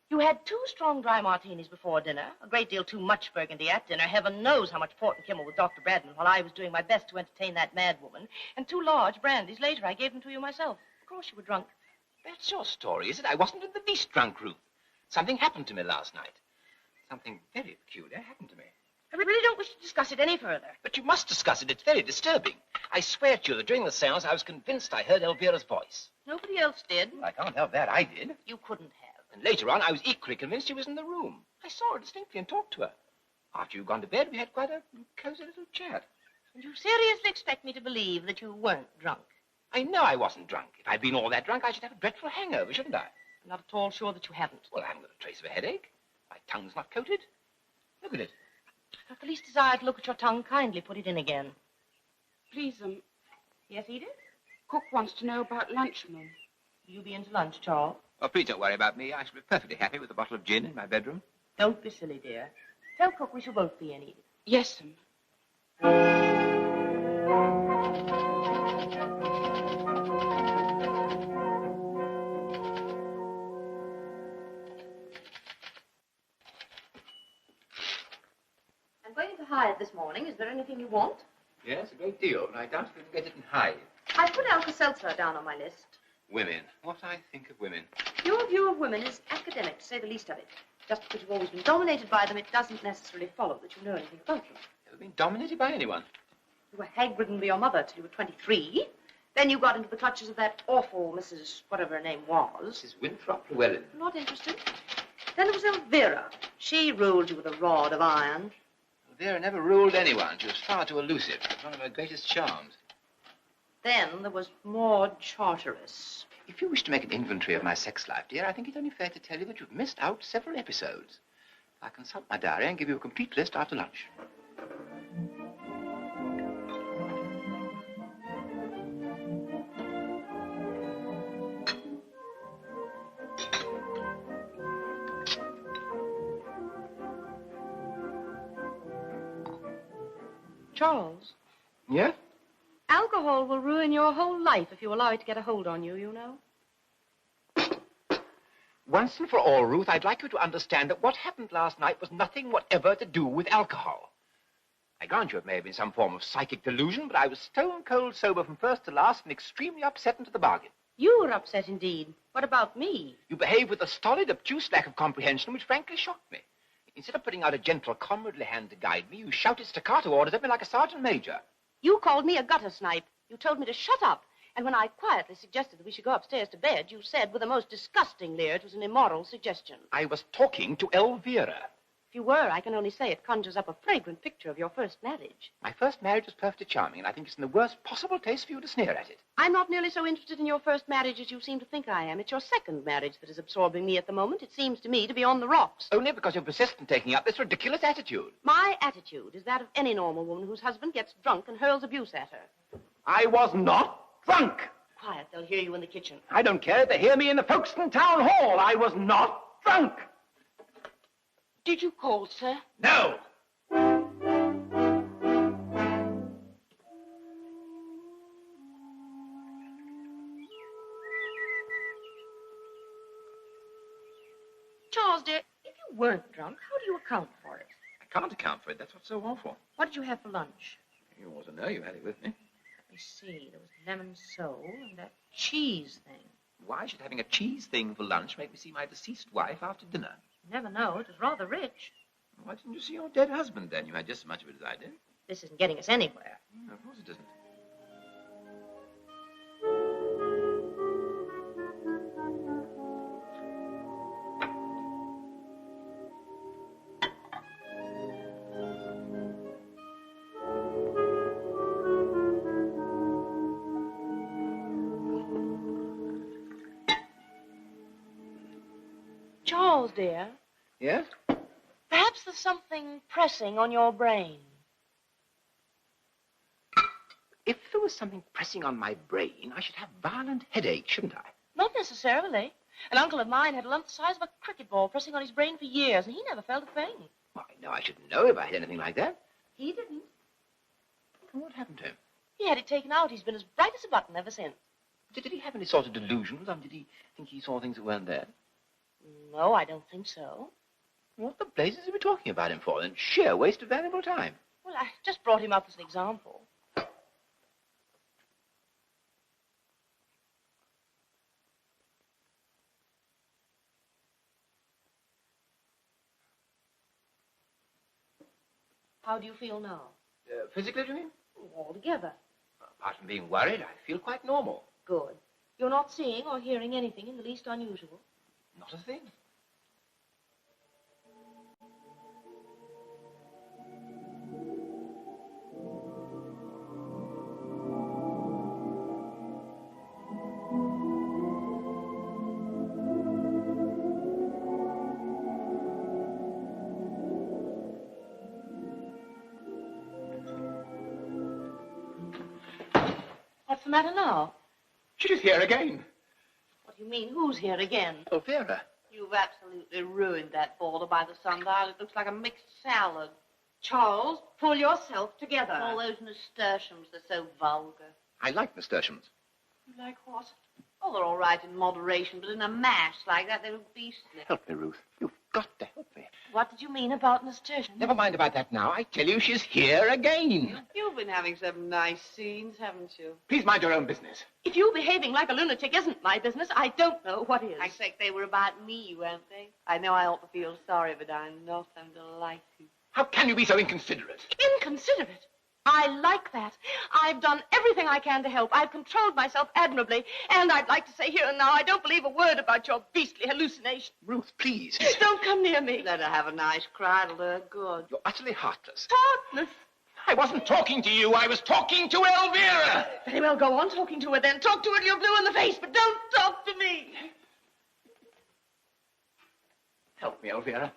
B: You had 2 strong dry martinis before dinner, a great deal too much Burgundy at dinner. Heaven knows how much port and Kimmel with Dr. Bradman while I was doing my best to entertain that mad woman. And 2 large brandies later. I gave them to you myself. Of course you were drunk.
E: That's your story, is it? I wasn't in the least drunk, Ruth. Something happened to me last night. Something very peculiar happened to me.
B: I really don't wish to discuss it any further.
E: But you must discuss it. It's very disturbing. I swear to you that during the seance, I was convinced I heard Elvira's voice.
B: Nobody else did.
E: Well, I can't help that. I did.
B: You couldn't have.
E: And later on, I was equally convinced she was in the room. I saw her distinctly and talked to her. After you'd gone to bed, we had quite a cozy little chat.
B: And you seriously expect me to believe that you weren't drunk?
E: I know I wasn't drunk. If I'd been all that drunk, I should have a dreadful hangover, shouldn't I?
B: I'm not at all sure that you haven't.
E: Well, I haven't got a trace of a headache. My tongue's not coated. Look at it.
B: If you have the least desire to look at your tongue, kindly put it in again.
J: Please,
B: Yes, Edith?
J: Cook wants to know about lunch, Mum.
B: Will you be into lunch, Charles?
E: Oh, please don't worry about me. I shall be perfectly happy with a bottle of gin in my bedroom.
B: Don't be silly, dear. Tell Cook we shall both be in, Edith.
J: Yes, Mum.
B: I'm going into Hyde this morning. Is there anything you want?
E: Yes, a great deal, but I doubt if we can get it in Hyde.
B: I've put Alka-Seltzer down on my list.
E: Women. What I think of women.
B: Your view of women is academic, to say the least of it. Just because you've always been dominated by them, it doesn't necessarily follow that you know anything about them.
E: Never been dominated by anyone.
B: You were hag-ridden by your mother till you were 23. Then you got into the clutches of that awful Mrs. whatever her name was.
E: Mrs. Winthrop Llewellyn.
B: Not interested. Then there was Elvira. She ruled you with a rod of iron.
E: Elvira never ruled anyone. She was far too elusive. It was one of her greatest charms.
B: Then there was Maud Charteris.
E: If you wish to make an inventory of my sex life, dear, I think it's only fair to tell you that you've missed out several episodes. I'll consult my diary and give you a complete list after lunch.
B: Charles,
E: Yeah?
B: alcohol will ruin your whole life if you allow it to get a hold on you, you know.
E: Once and for all, Ruth, I'd like you to understand that what happened last night was nothing whatever to do with alcohol. I grant you it may have been some form of psychic delusion, but I was stone cold sober from first to last and extremely upset into the bargain.
B: You were upset indeed. What about me?
E: You behaved with a stolid, obtuse lack of comprehension which frankly shocked me. Instead of putting out a gentle, comradely hand to guide me, you shouted staccato orders at me like a sergeant major.
B: You called me a gutter snipe. You told me to shut up. And when I quietly suggested that we should go upstairs to bed, you said with a most disgusting leer it was an immoral suggestion.
E: I was talking to Elvira.
B: If you were, I can only say it conjures up a fragrant picture of your first marriage.
E: My first marriage was perfectly charming, and I think it's in the worst possible taste for you to sneer at it.
B: I'm not nearly so interested in your first marriage as you seem to think I am. It's your second marriage that is absorbing me at the moment. It seems to me to be on the rocks.
E: Only because you persist in taking up this ridiculous attitude.
B: My attitude is that of any normal woman whose husband gets drunk and hurls abuse at her.
E: I was not drunk.
B: Quiet, they'll hear you in the kitchen.
E: I don't care if they hear me in the Folkestone Town Hall. I was not drunk.
B: Did you call, sir?
E: No.
B: Charles, dear, if you weren't drunk, how do you account for it?
E: I can't account for it. That's what's so awful.
B: What did you have for lunch?
E: You ought to know. You had it with me.
B: Let me see. There was lemon sole and that cheese thing.
E: Why should having a cheese thing for lunch make me see my deceased wife after dinner?
B: You never know. It was rather rich.
E: Why didn't you see your dead husband, then? You had just as much of it as I did.
B: This isn't getting us anywhere.
E: Of course it isn't.
B: Charles, dear,
E: Yes?
B: perhaps there's something pressing on your brain.
E: If there was something pressing on my brain, I should have violent headache, shouldn't I?
B: Not necessarily. An uncle of mine had a lump the size of a cricket ball pressing on his brain for years, and he never felt a thing.
E: Why, no, I shouldn't know if I had anything like that.
B: He didn't.
E: And what happened to him?
B: He had it taken out. He's been as bright as a button ever since.
E: Did he have any sort of delusions? Did he think he saw things that weren't there?
B: No, I don't think so.
E: What the blazes are we talking about him for, then? Sheer waste of valuable time.
B: Well, I just brought him up as an example. How do you feel now?
E: Physically, do you mean?
B: Altogether.
E: Apart from being worried, I feel quite normal.
B: Good. You're not seeing or hearing anything in the least unusual?
E: Not a thing.
B: What's the matter now?
E: She's here again.
B: What do you mean, who's here again?
E: Elvira.
I: You've absolutely ruined that border by the sundial. It looks like a mixed salad.
B: Charles, pull yourself together.
I: All those nasturtiums, they're so vulgar.
E: I like nasturtiums.
I: You like what? Oh, they're all right in moderation, but in a mass like that, they look beastly.
E: Help me, Ruth. You've got to help me.
B: What did you mean about nasturtium?
E: Never mind about that now. I tell you, she's here again.
I: You've been having some nice scenes, haven't you?
E: Please mind your own business.
B: If you behaving like a lunatic isn't my business, I don't know what is.
I: I expect they were about me, weren't they? I know I ought to feel sorry, but I'm not. I'm delighted.
E: How can you be so inconsiderate?
B: Inconsiderate? I like that. I've done everything I can to help. I've controlled myself admirably. And I'd like to say here and now, I don't believe a word about your beastly hallucination.
E: Ruth, please.
B: Don't come near me.
I: Let her have a nice cry. It'll do her good.
E: You're utterly heartless.
B: Heartless.
E: I wasn't talking to you. I was talking to Elvira.
B: Very well, go on talking to her then. Talk to her till you're blue in the face, but don't talk to me.
E: Help me, Elvira.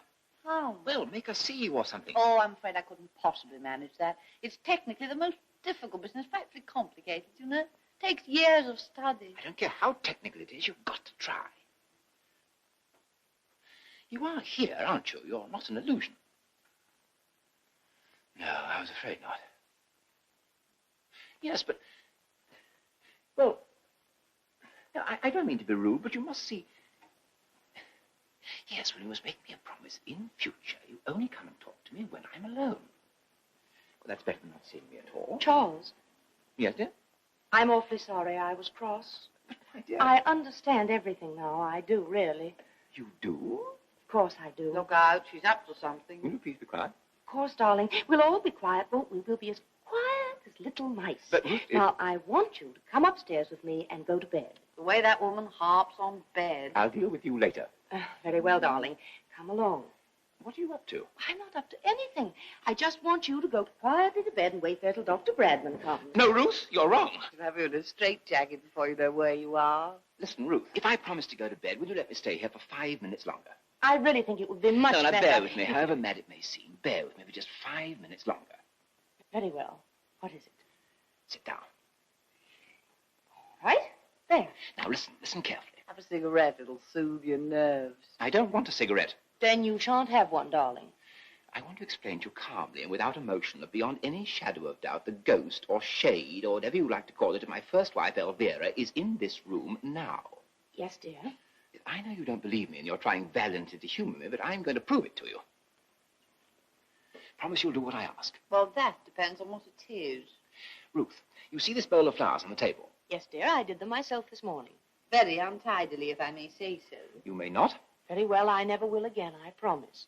I: Oh.
E: Well, make her see you or something.
I: Oh, I'm afraid I couldn't possibly manage that. It's technically the most difficult business, frightfully complicated, you know. Takes years of study.
E: I don't care how technical it is. You've got to try. You are here, aren't you? You're not an illusion. No, I was afraid not. Yes, but... Well, no, I don't mean to be rude, but you must see... Yes, well, you must make me a promise. In future, you only come and talk to me when I'm alone. Well, that's better than not seeing me at all.
B: Charles.
E: Yes, dear?
B: I'm awfully sorry I was cross.
E: But, my dear...
B: I understand everything now. I do, really.
E: You do?
B: Of course I do.
I: Look out, she's up to something.
E: Will you please be quiet?
B: Of course, darling. We'll all be quiet, won't we? We'll be as quiet as little mice.
E: But, Ruth,
B: now, I want you to come upstairs with me and go to bed.
I: The way that woman harps on bed.
E: I'll deal with you later.
B: Very well, darling. Come along.
E: What are you up to?
B: I'm not up to anything. I just want you to go quietly to bed and wait there till Dr. Bradman comes.
E: No, Ruth, you're wrong.
I: She'll have you in a straitjacket before you know where you are.
E: Listen, Ruth, if I promise to go to bed, will you let me stay here for 5 minutes longer?
B: I really think it would be much
E: better.
B: better.
E: Bear with me, however mad it may seem. Bear with me for just 5 minutes longer.
B: Very well. What is it?
E: Sit down.
B: All right. There.
E: Now, listen carefully.
I: Have a cigarette. It'll soothe your nerves.
E: I don't want a cigarette.
B: Then you shan't have one, darling.
E: I want to explain to you calmly and without emotion that beyond any shadow of doubt, the ghost or shade or whatever you like to call it of my first wife, Elvira, is in this room now.
B: Yes, dear.
E: I know you don't believe me and you're trying valiantly to humor me, but I'm going to prove it to you. Promise you'll do what I ask.
I: Well, that depends on what it is.
E: Ruth, you see this bowl of flowers on the table?
B: Yes, dear. I did them myself this morning.
I: Very untidily, if I may say so.
E: You may not.
B: Very well. I never will again, I promise.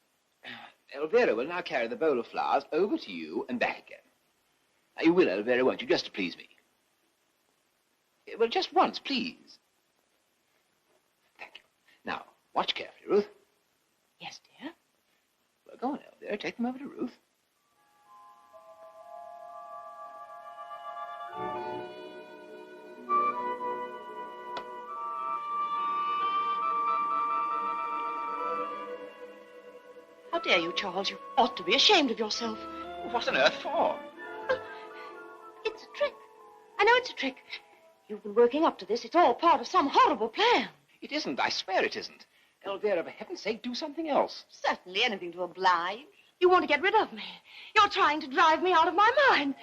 E: Elvira will now carry the bowl of flowers over to you and back again. Now, you will, Elvira, won't you, just to please me? Well, just once, please. Thank you. Now, watch carefully, Ruth.
B: Yes, dear.
E: Well, go on, Elvira. Take them over to Ruth.
B: How dare you, Charles? You ought to be ashamed of yourself.
E: What on earth for?
B: It's a trick. I know it's a trick. You've been working up to this. It's all part of some horrible plan.
E: It isn't. I swear it isn't. Elvira, for heaven's sake, do something else.
I: Certainly anything to oblige.
B: You want to get rid of me. You're trying to drive me out of my mind.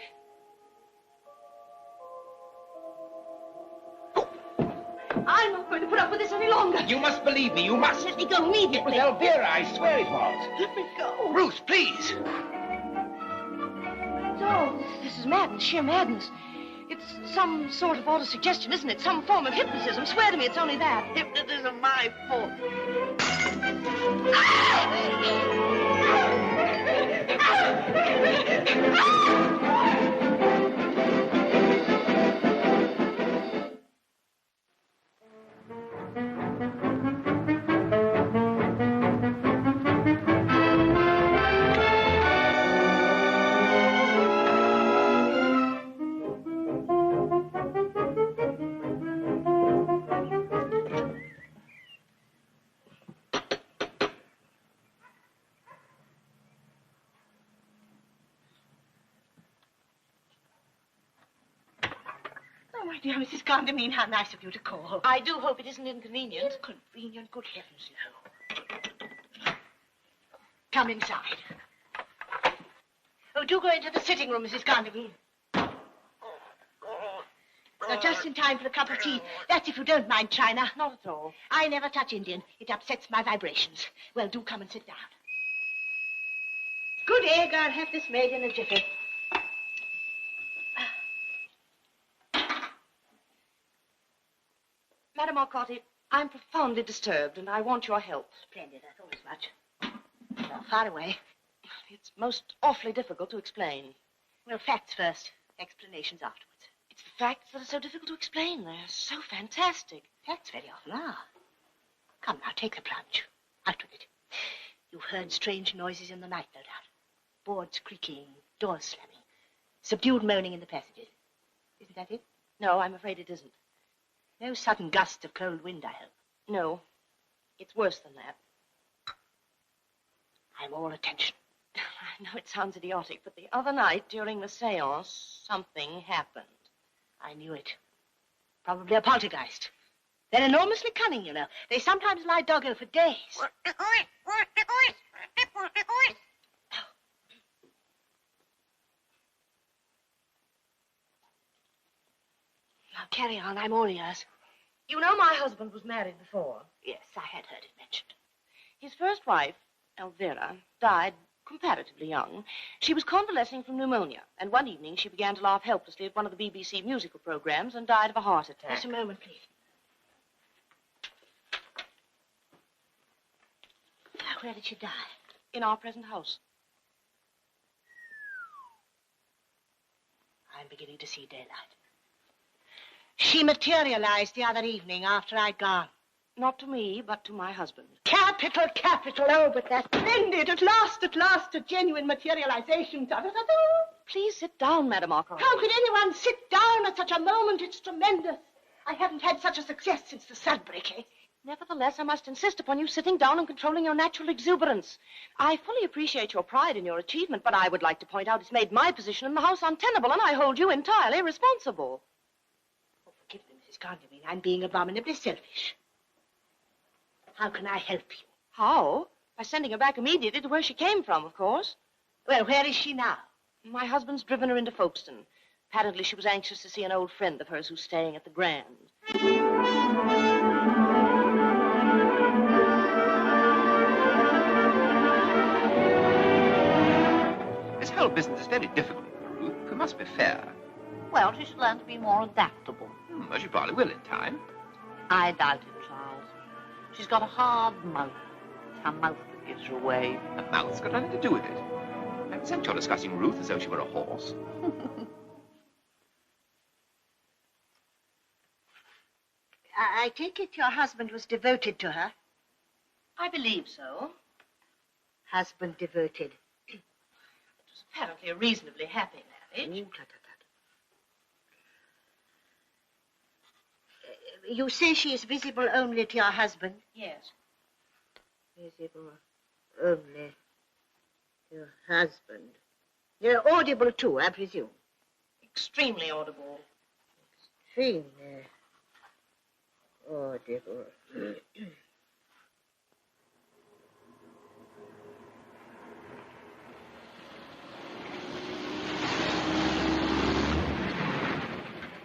B: I'm not going to put up with this any longer.
E: You must believe me. You must.
B: Let me go immediately.
E: It was Elvira. I swear it was.
B: Let me go.
E: Ruth, please.
B: No, this is madness, sheer madness. It's some sort of autosuggestion, isn't it? Some form of hypnotism. Swear to me it's only that.
I: Hypnotism, my fault.
G: My dear Mrs. Condamine, how nice of you to call.
B: I do hope it isn't inconvenient.
G: Inconvenient? Good heavens, no. Come inside. Oh, do go into the sitting room, Mrs. Condamine. You're just in time for a cup of tea. That's if you don't mind, China.
B: Not at all.
G: I never touch Indian. It upsets my vibrations. Well, do come and sit down. Good egg. I'll have this made in a jiffy.
B: Madame Arcati, I'm profoundly disturbed, and I want your help.
G: Splendid. I thought as much. Well, far away.
B: It's most awfully difficult to explain.
G: Well, facts first. Explanations afterwards.
B: It's the facts that are so difficult to explain. They're so fantastic.
G: Facts very often are. Come now, take the plunge. Out with it. You've heard strange noises in the night, no doubt. Boards creaking, doors slamming, subdued moaning in the passages. Isn't that it?
B: No, I'm afraid it isn't.
G: No sudden gusts of cold wind, I hope.
B: No. It's worse than that.
G: I'm all attention.
B: I know it sounds idiotic, but the other night during the seance, something happened.
G: I knew it. Probably a poltergeist. They're enormously cunning, you know. They sometimes lie doggo for days. Now, carry on. I'm all ears.
B: You know my husband was married before.
G: Yes, I had heard it mentioned.
B: His first wife, Elvira, died comparatively young. She was convalescing from pneumonia, and one evening she began to laugh helplessly at one of the BBC musical programs and died of a heart attack.
G: Just a moment, please. Now, where did she die?
B: In our present house.
G: I'm beginning to see daylight. She materialized the other evening after I'd gone.
B: Not to me, but to my husband.
G: Capital, capital. Oh, but that's splendid. At last, a genuine materialization. Da-da-da-da.
B: Please sit down, Madame Arcati.
G: How could anyone sit down at such a moment? It's tremendous. I haven't had such a success since the Sudbury case.
B: Nevertheless, I must insist upon you sitting down and controlling your natural exuberance. I fully appreciate your pride in your achievement, but I would like to point out it's made my position in the house untenable, and I hold you entirely responsible.
G: Oh, forgive me, Mrs. Condamine. I'm being abominably selfish. How can I help you?
B: How? By sending her back immediately to where she came from, of course.
G: Well, where is she now?
B: My husband's driven her into Folkestone. Apparently she was anxious to see an old friend of hers who's staying at the Grand.
E: This whole business is very difficult, Ruth. We must be fair.
I: Well, she should learn to be more adaptable.
E: Well, she probably will in time.
I: I doubt it, Charles. She's got a hard mouth. It's her mouth that gives her away.
E: A mouth's got nothing to do with it. I resent your discussing Ruth as though she were a horse.
G: I take it your husband was devoted to her?
B: I believe so.
G: Husband devoted.
B: It was apparently a reasonably happy marriage.
G: You say she is visible only to your husband?
B: Yes.
G: Visible only to your husband. You're audible too, I presume.
B: Extremely audible.
G: Extremely audible.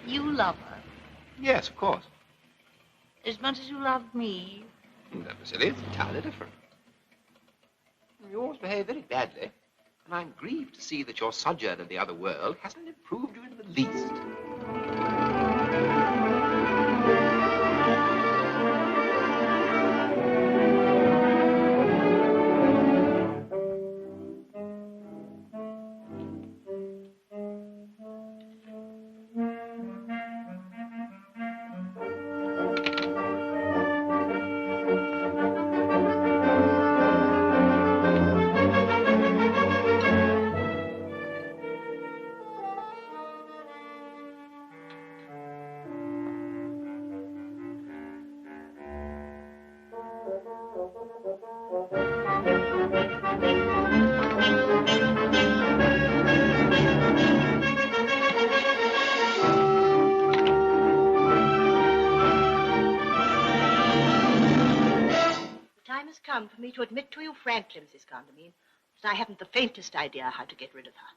I: You love her
E: Yes, of course.
I: as much as you loved me.
E: Don't be silly. It's entirely different. You always behave very badly, and I'm grieved to see that your sojourn in the other world hasn't improved you in the least.
G: me to admit to you frankly, Mrs. Condamine, that I haven't the faintest idea how to get rid of her.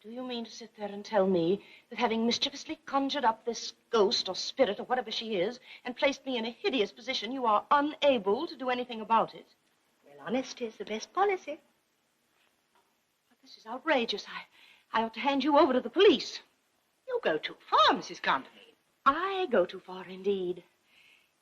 B: Do you mean to sit there and tell me that having mischievously conjured up this ghost or spirit or whatever she is and placed me in a hideous position, you are unable to do anything about it?
G: Well, honesty is the best policy.
B: But this is outrageous. I ought to hand you over to the police.
G: You go too far, Mrs. Condamine.
B: I go too far indeed.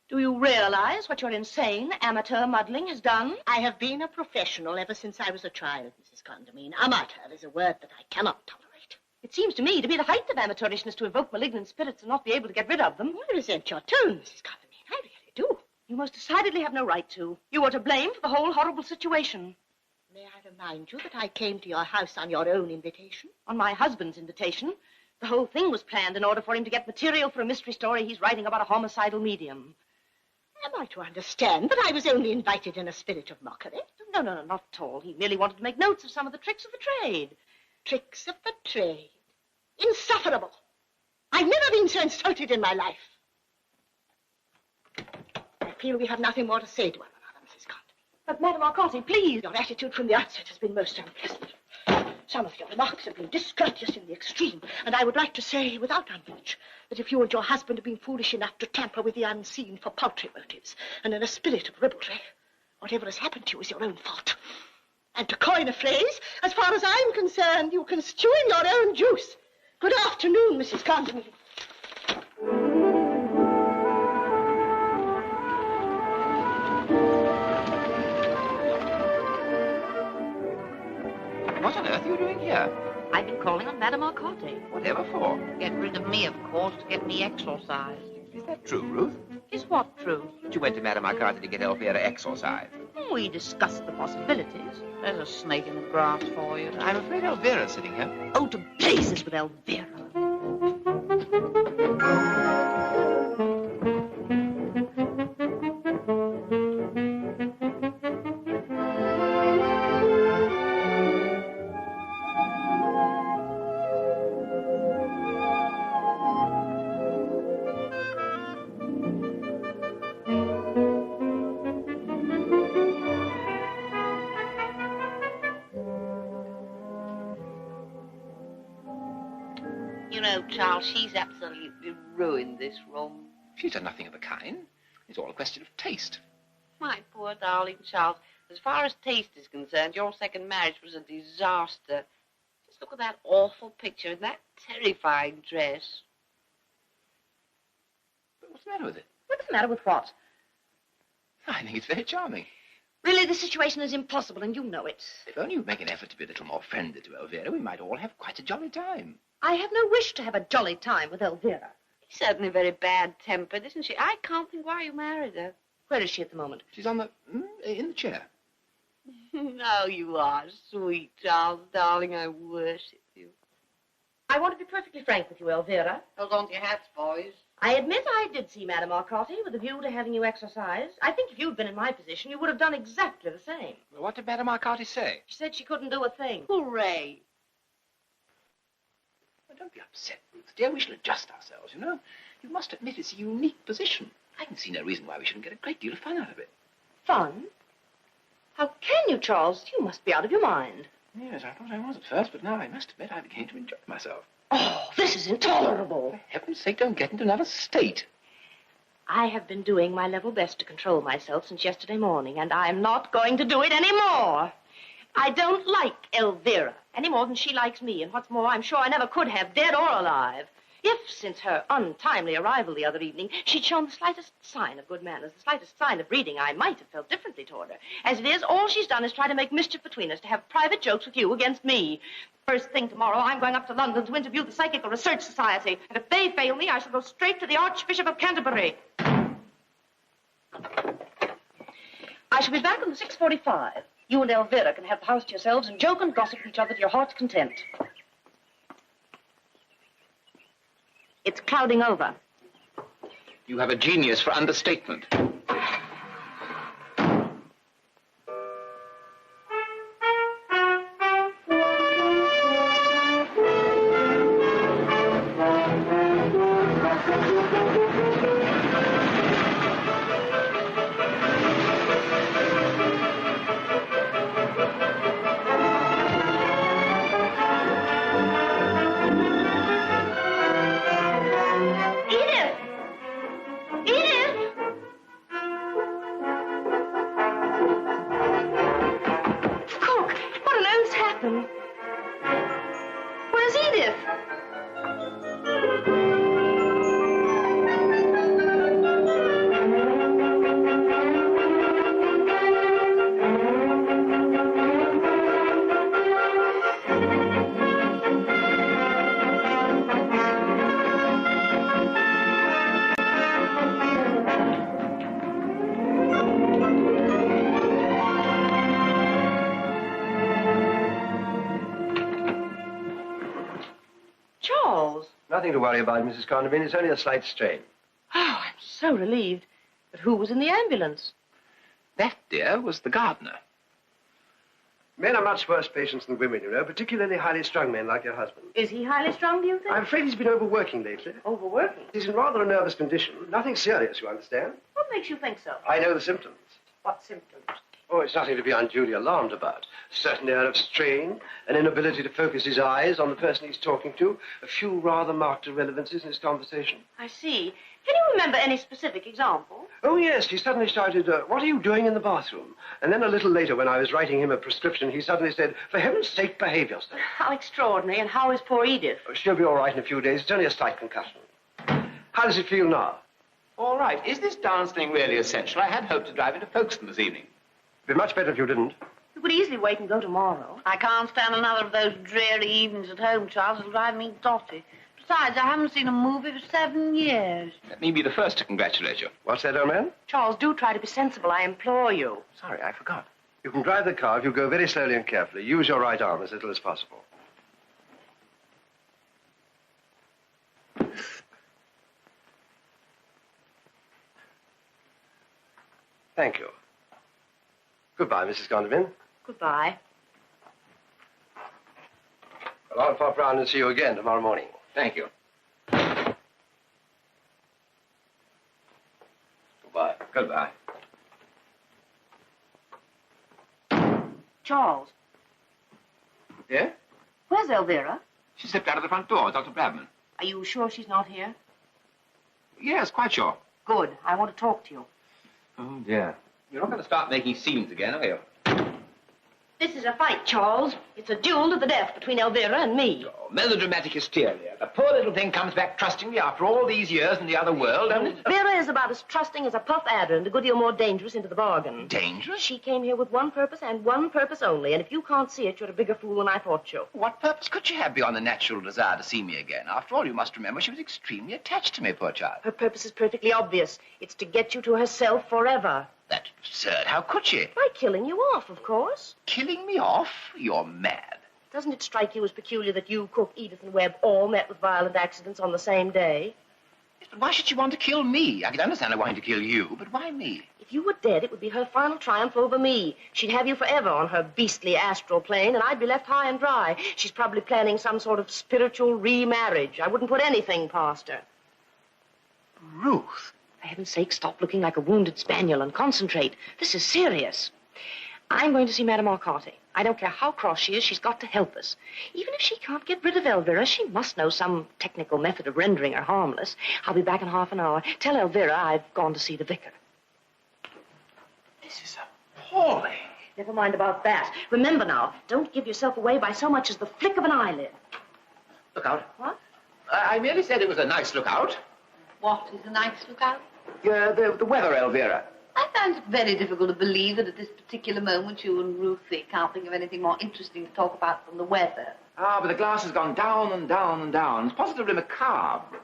B: Do you realize what your insane amateur muddling has done?
G: I have been a professional ever since I was a child, Mrs. Condamine. Amateur is a word that I cannot tolerate.
B: It seems to me to be the height of amateurishness to evoke malignant spirits and not be able to get rid of them.
G: I resent your tone, Mrs. Condamine. I really do.
B: You most decidedly have no right to. You are to blame for the whole horrible situation.
G: May I remind you that I came to your house on your own invitation?
B: On my husband's invitation. The whole thing was planned in order for him to get material for a mystery story he's writing about a homicidal medium.
G: Am I to understand that I was only invited in a spirit of mockery?
B: No, not at all. He merely wanted to make notes of some of the tricks of the trade.
G: Tricks of the trade? Insufferable. I've never been so insulted in my life. I feel we have nothing more to say to one another, Mrs. Condamine.
B: But, Madame Arcati, please.
G: Your attitude from the outset has been most unpleasant. Some of your remarks have been discourteous in the extreme, and I would like to say, without umbrage, that if you and your husband have been foolish enough to tamper with the unseen for paltry motives, and in a spirit of ribaldry, whatever has happened to you is your own fault. And to coin a phrase, as far as I'm concerned, you can stew in your own juice. Good afternoon, Mrs. Condamine.
E: What on earth are you doing here?
B: I've been calling on Madame Arcati.
E: Whatever for?
I: Get rid of me, of course, to get me exorcised.
E: Is that true, Ruth?
B: Is what true?
E: That you went to Madame Arcati to get Elvira exorcised?
B: We discussed the possibilities.
I: There's a snake in the grass for you.
E: I'm afraid Elvira's sitting here.
B: Oh, to blazes with Elvira.
I: You know, Charles, she's absolutely ruined this room.
E: She's done nothing of the kind. It's all a question of taste.
I: My poor darling Charles. As far as taste is concerned, your second marriage was a disaster. Just look at that awful picture in that terrifying dress.
E: But what's the matter with it?
B: What's the matter with what?
E: I think it's very charming.
B: Really, the situation is impossible, and you know it.
E: If only you'd make an effort to be a little more friendly to Elvira, we might all have quite a jolly time.
B: I have no wish to have a jolly time with Elvira.
I: She's certainly very bad-tempered, isn't she? I can't think why you married her.
B: Where is she at the moment?
E: She's in the chair.
I: No, you are sweet, Charles, darling. I worship you.
B: I want to be perfectly frank with you, Elvira.
I: Hold on to your hats, boys.
B: I admit I did see Madame Arcati with a view to having you exorcised. I think if you'd been in my position, you would have done exactly the same.
E: Well, what did Madame Arcati say?
B: She said she couldn't do a thing.
I: Hooray.
E: Well, don't be upset, Ruth, dear. We shall adjust ourselves, you know. You must admit it's a unique position. I can see no reason why we shouldn't get a great deal of fun out of it.
B: Fun? How can you, Charles? You must be out of your mind.
E: Yes, I thought I was at first, but now I must admit I began to enjoy myself.
B: Oh, this is intolerable.
E: For heaven's sake, don't get into another state.
B: I have been doing my level best to control myself since yesterday morning, and I'm not going to do it anymore. I don't like Elvira any more than she likes me, and what's more, I'm sure I never could have, dead or alive. If, since her untimely arrival the other evening, she'd shown the slightest sign of good manners, the slightest sign of breeding, I might have felt differently toward her. As it is, all she's done is try to make mischief between us, to have private jokes with you against me. First thing tomorrow, I'm going up to London to interview the Psychical Research Society, and if they fail me, I shall go straight to the Archbishop of Canterbury. I shall be back on the 6:45. You and Elvira can have the house to yourselves and joke and gossip with each other to your heart's content. It's clouding over.
E: You have a genius for understatement.
B: happen. Where's Edith?
F: Nothing to worry about, Mrs. Condamine. It's only a slight strain.
B: Oh, I'm so relieved. But who was in the ambulance?
E: That, dear, was the gardener.
F: Men are much worse patients than women, you know, particularly highly strung men like your husband.
B: Is he highly strung, do you think?
F: I'm afraid he's been overworking lately.
B: Overworking?
F: He's in rather a nervous condition. Nothing serious, you understand.
B: What makes you think so?
F: I know the symptoms.
B: What symptoms?
F: Oh, it's nothing to be unduly alarmed about. A certain air of strain, an inability to focus his eyes on the person he's talking to, a few rather marked irrelevancies in his conversation.
B: I see. Can you remember any specific example?
F: Oh, yes. He suddenly started, what are you doing in the bathroom? And then a little later, when I was writing him a prescription, he suddenly said, for heaven's sake, behave yourself.
B: How extraordinary. And how is poor Edith?
F: Oh, she'll be all right in a few days. It's only a slight concussion. How does it feel now?
E: All right. Is this dance thing really essential? I had hoped to drive into Folkestone this evening.
F: It'd be much better if you didn't.
B: You could easily wait and go tomorrow.
I: I can't stand another of those dreary evenings at home, Charles. It'll drive me dotty. Besides, I haven't seen a movie for 7 years.
E: Let me be the first to congratulate you.
F: What's that, old man?
B: Charles, do try to be sensible, I implore you.
E: Sorry, I forgot.
F: You can drive the car if you go very slowly and carefully. Use your right arm as little as possible. Thank you. Goodbye, Mrs. Condamine.
B: Goodbye.
F: Well, I'll pop round and see you again tomorrow morning.
E: Thank you.
F: Goodbye.
E: Goodbye.
B: Charles.
E: Yeah?
B: Where's Elvira?
E: She slipped out of the front door, Dr. Bradman.
B: Are you sure she's not here?
E: Yes, quite sure.
B: Good. I want to talk to you.
E: Oh, dear. You're not going to start making scenes again, are you?
B: This is a fight, Charles. It's a duel to the death between Elvira and me.
E: Oh, melodramatic hysteria. The poor little thing comes back trusting me after all these years in the other world, and...
B: Vera is about as trusting as a puff adder and a good deal more dangerous into the bargain.
E: Dangerous?
B: She came here with one purpose and one purpose only, and if you can't see it, you're a bigger fool than I thought you.
E: What purpose could she have beyond the natural desire to see me again? After all, you must remember she was extremely attached to me, poor child.
B: Her purpose is perfectly obvious. It's to get you to herself forever.
E: That's absurd. How could she?
B: By killing you off, of course.
E: Killing me off? You're mad.
B: Doesn't it strike you as peculiar that you, Cook, Edith, and Webb all met with violent accidents on the same day?
E: Yes, but why should she want to kill me? I can understand her wanting to kill you, but why me?
B: If you were dead, it would be her final triumph over me. She'd have you forever on her beastly astral plane, and I'd be left high and dry. She's probably planning some sort of spiritual remarriage. I wouldn't put anything past her.
E: Ruth.
B: For heaven's sake, stop looking like a wounded spaniel and concentrate. This is serious. I'm going to see Madame Arcati. I don't care how cross she is, she's got to help us. Even if she can't get rid of Elvira, she must know some technical method of rendering her harmless. I'll be back in half an hour. Tell Elvira I've gone to see the vicar.
E: This is appalling.
B: Never mind about that. Remember now, don't give yourself away by so much as the flick of an eyelid.
E: Look out.
B: What?
E: I merely said it was a nice lookout.
I: What is a nice lookout?
E: The weather, Elvira.
I: I find it very difficult to believe that at this particular moment you and Ruthie can't think of anything more interesting to talk about than the weather.
E: Ah, but the glass has gone down and down and down. It's positively macabre.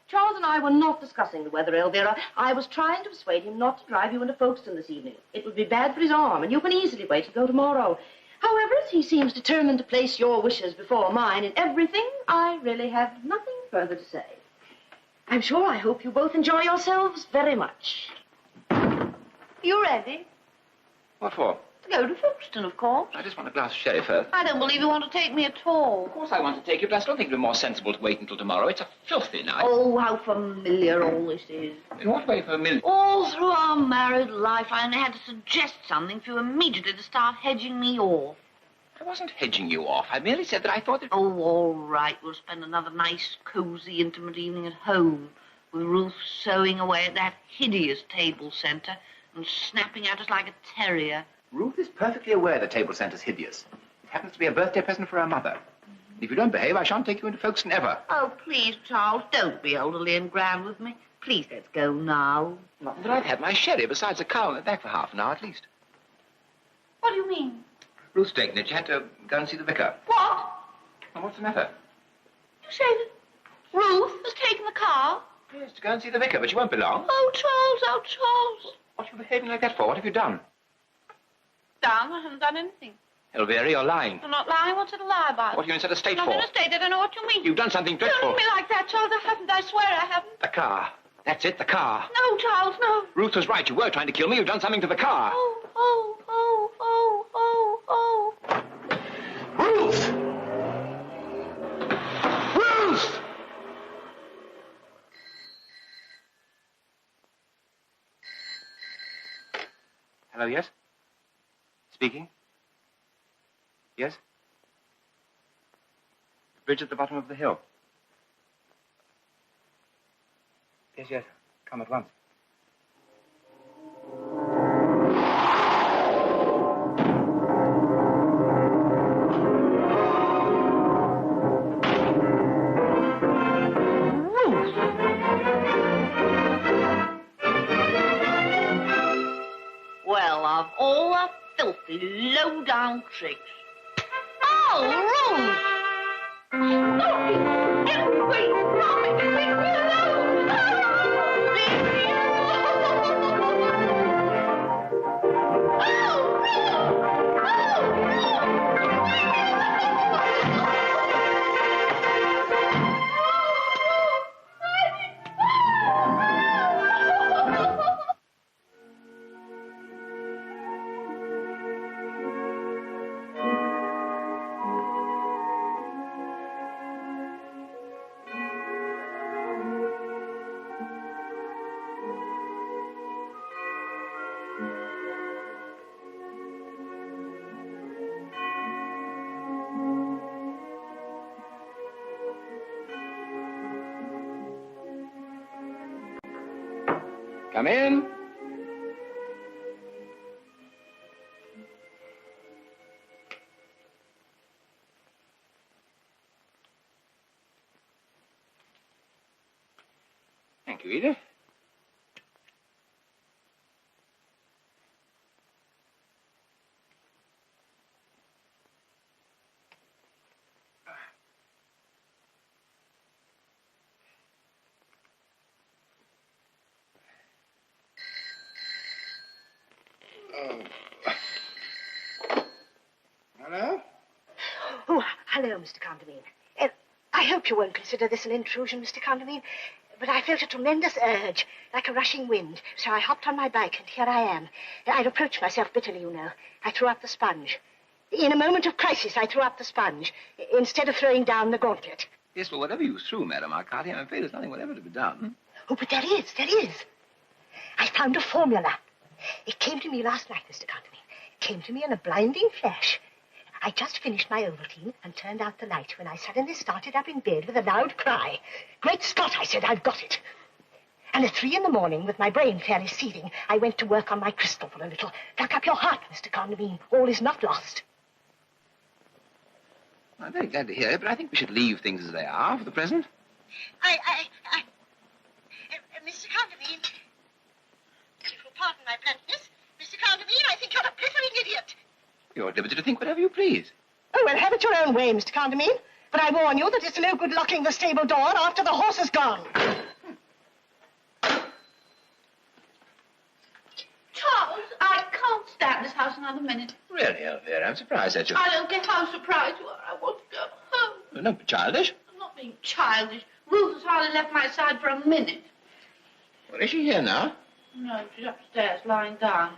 B: Charles and I were not discussing the weather, Elvira. I was trying to persuade him not to drive you into Folkestone this evening. It would be bad for his arm, and you can easily wait and go tomorrow. However, as he seems determined to place your wishes before mine in everything, I really have nothing further to say. I'm sure I hope you both enjoy yourselves very much. You ready?
E: What for?
I: To go to Folkestone, of course.
E: I just want a glass of sherry first.
I: I don't believe you want to take me at all.
E: Of course I want to take you, but I still think it would be more sensible to wait until tomorrow. It's a filthy night.
I: Oh, how familiar all this is.
E: In what way familiar?
I: All through our married life, I only had to suggest something for you immediately to start hedging me off.
E: I wasn't hedging you off. I merely said that I thought that...
I: Oh, all right. We'll spend another nice, cosy, intimate evening at home with Ruth sewing away at that hideous table centre and snapping at us like a terrier.
E: Ruth is perfectly aware the table centre's hideous. happens to be a birthday present for her mother. If you don't behave, I shan't take you into Folkestone ever.
I: Oh, please, Charles, don't be elderly and grand with me. Please, let's go now.
E: But I've had my sherry, besides a cow in the back for half an hour at least.
I: What do you mean?
E: Ruth's taken it. She had to go and see the vicar.
I: What?
E: Well, what's the matter?
I: You say that Ruth has taken the car?
E: Yes, to go and see the vicar, but she won't be long.
I: Oh, Charles.
E: What are you behaving like that for? What have you done?
I: Done? I haven't done anything.
E: Elvira, you're lying.
I: I'm not lying. What's it a lie about?
E: What are you in such a state
I: I'm
E: for?
I: not in a state. I don't know what you mean.
E: You've done something dreadful.
I: Don't look at me like that, Charles. I haven't. I swear I haven't.
E: The car. That's it, the car.
I: No, Charles, no.
E: Ruth was right. You were trying to kill me. You've done something to the car.
I: Oh.
E: Ruth! Ruth! Hello, yes? Speaking? Yes? The bridge at the bottom of the hill. Yes. Come at once.
I: Well, of all the filthy, low-down tricks. Oh, Rose! Stop it! Wait, promise! Leave me alone! Leave me
E: Come in. Thank you, Edith. Hello?
G: Oh, hello, Mr. Condamine. I hope you won't consider this an intrusion, Mr. Condamine, but I felt a tremendous urge, like a rushing wind, so I hopped on my bike, and here I am. I reproach myself bitterly, you know. I threw up the sponge. In a moment of crisis, I threw up the sponge, instead of throwing down the gauntlet.
E: Yes, well, whatever you threw, Madame Arcati, I'm afraid there's nothing whatever to be done.
G: Oh, but there is. I found a formula. It came to me last night, Mr. Condamine. It came to me in a blinding flash. I just finished my Ovaltine and turned out the light when I suddenly started up in bed with a loud cry. Great Scott, I said, I've got it. And at 3 a.m, with my brain fairly seething, I went to work on my crystal for a little. Pluck up your heart, Mr. Condamine. All is not lost.
E: I'm very glad to hear it, but I think we should leave things as they are for the present.
G: Mr. Condamine, if you'll pardon my bluntness, Mr. Condamine, I think you're a blithering idiot.
E: You're at liberty to think whatever you please.
G: Oh, well, have it your own way, Mr. Condamine. But I warn you that it's no good locking the stable door after the horse is gone.
I: Charles, I can't stand this house another minute.
E: Really, Elvira, I'm surprised at you.
I: I don't get how surprised you are. I want to go home.
E: Well, don't be childish.
I: I'm not being childish. Ruth has hardly left my side for a minute.
E: Well, is she here now?
I: No, she's upstairs, lying down.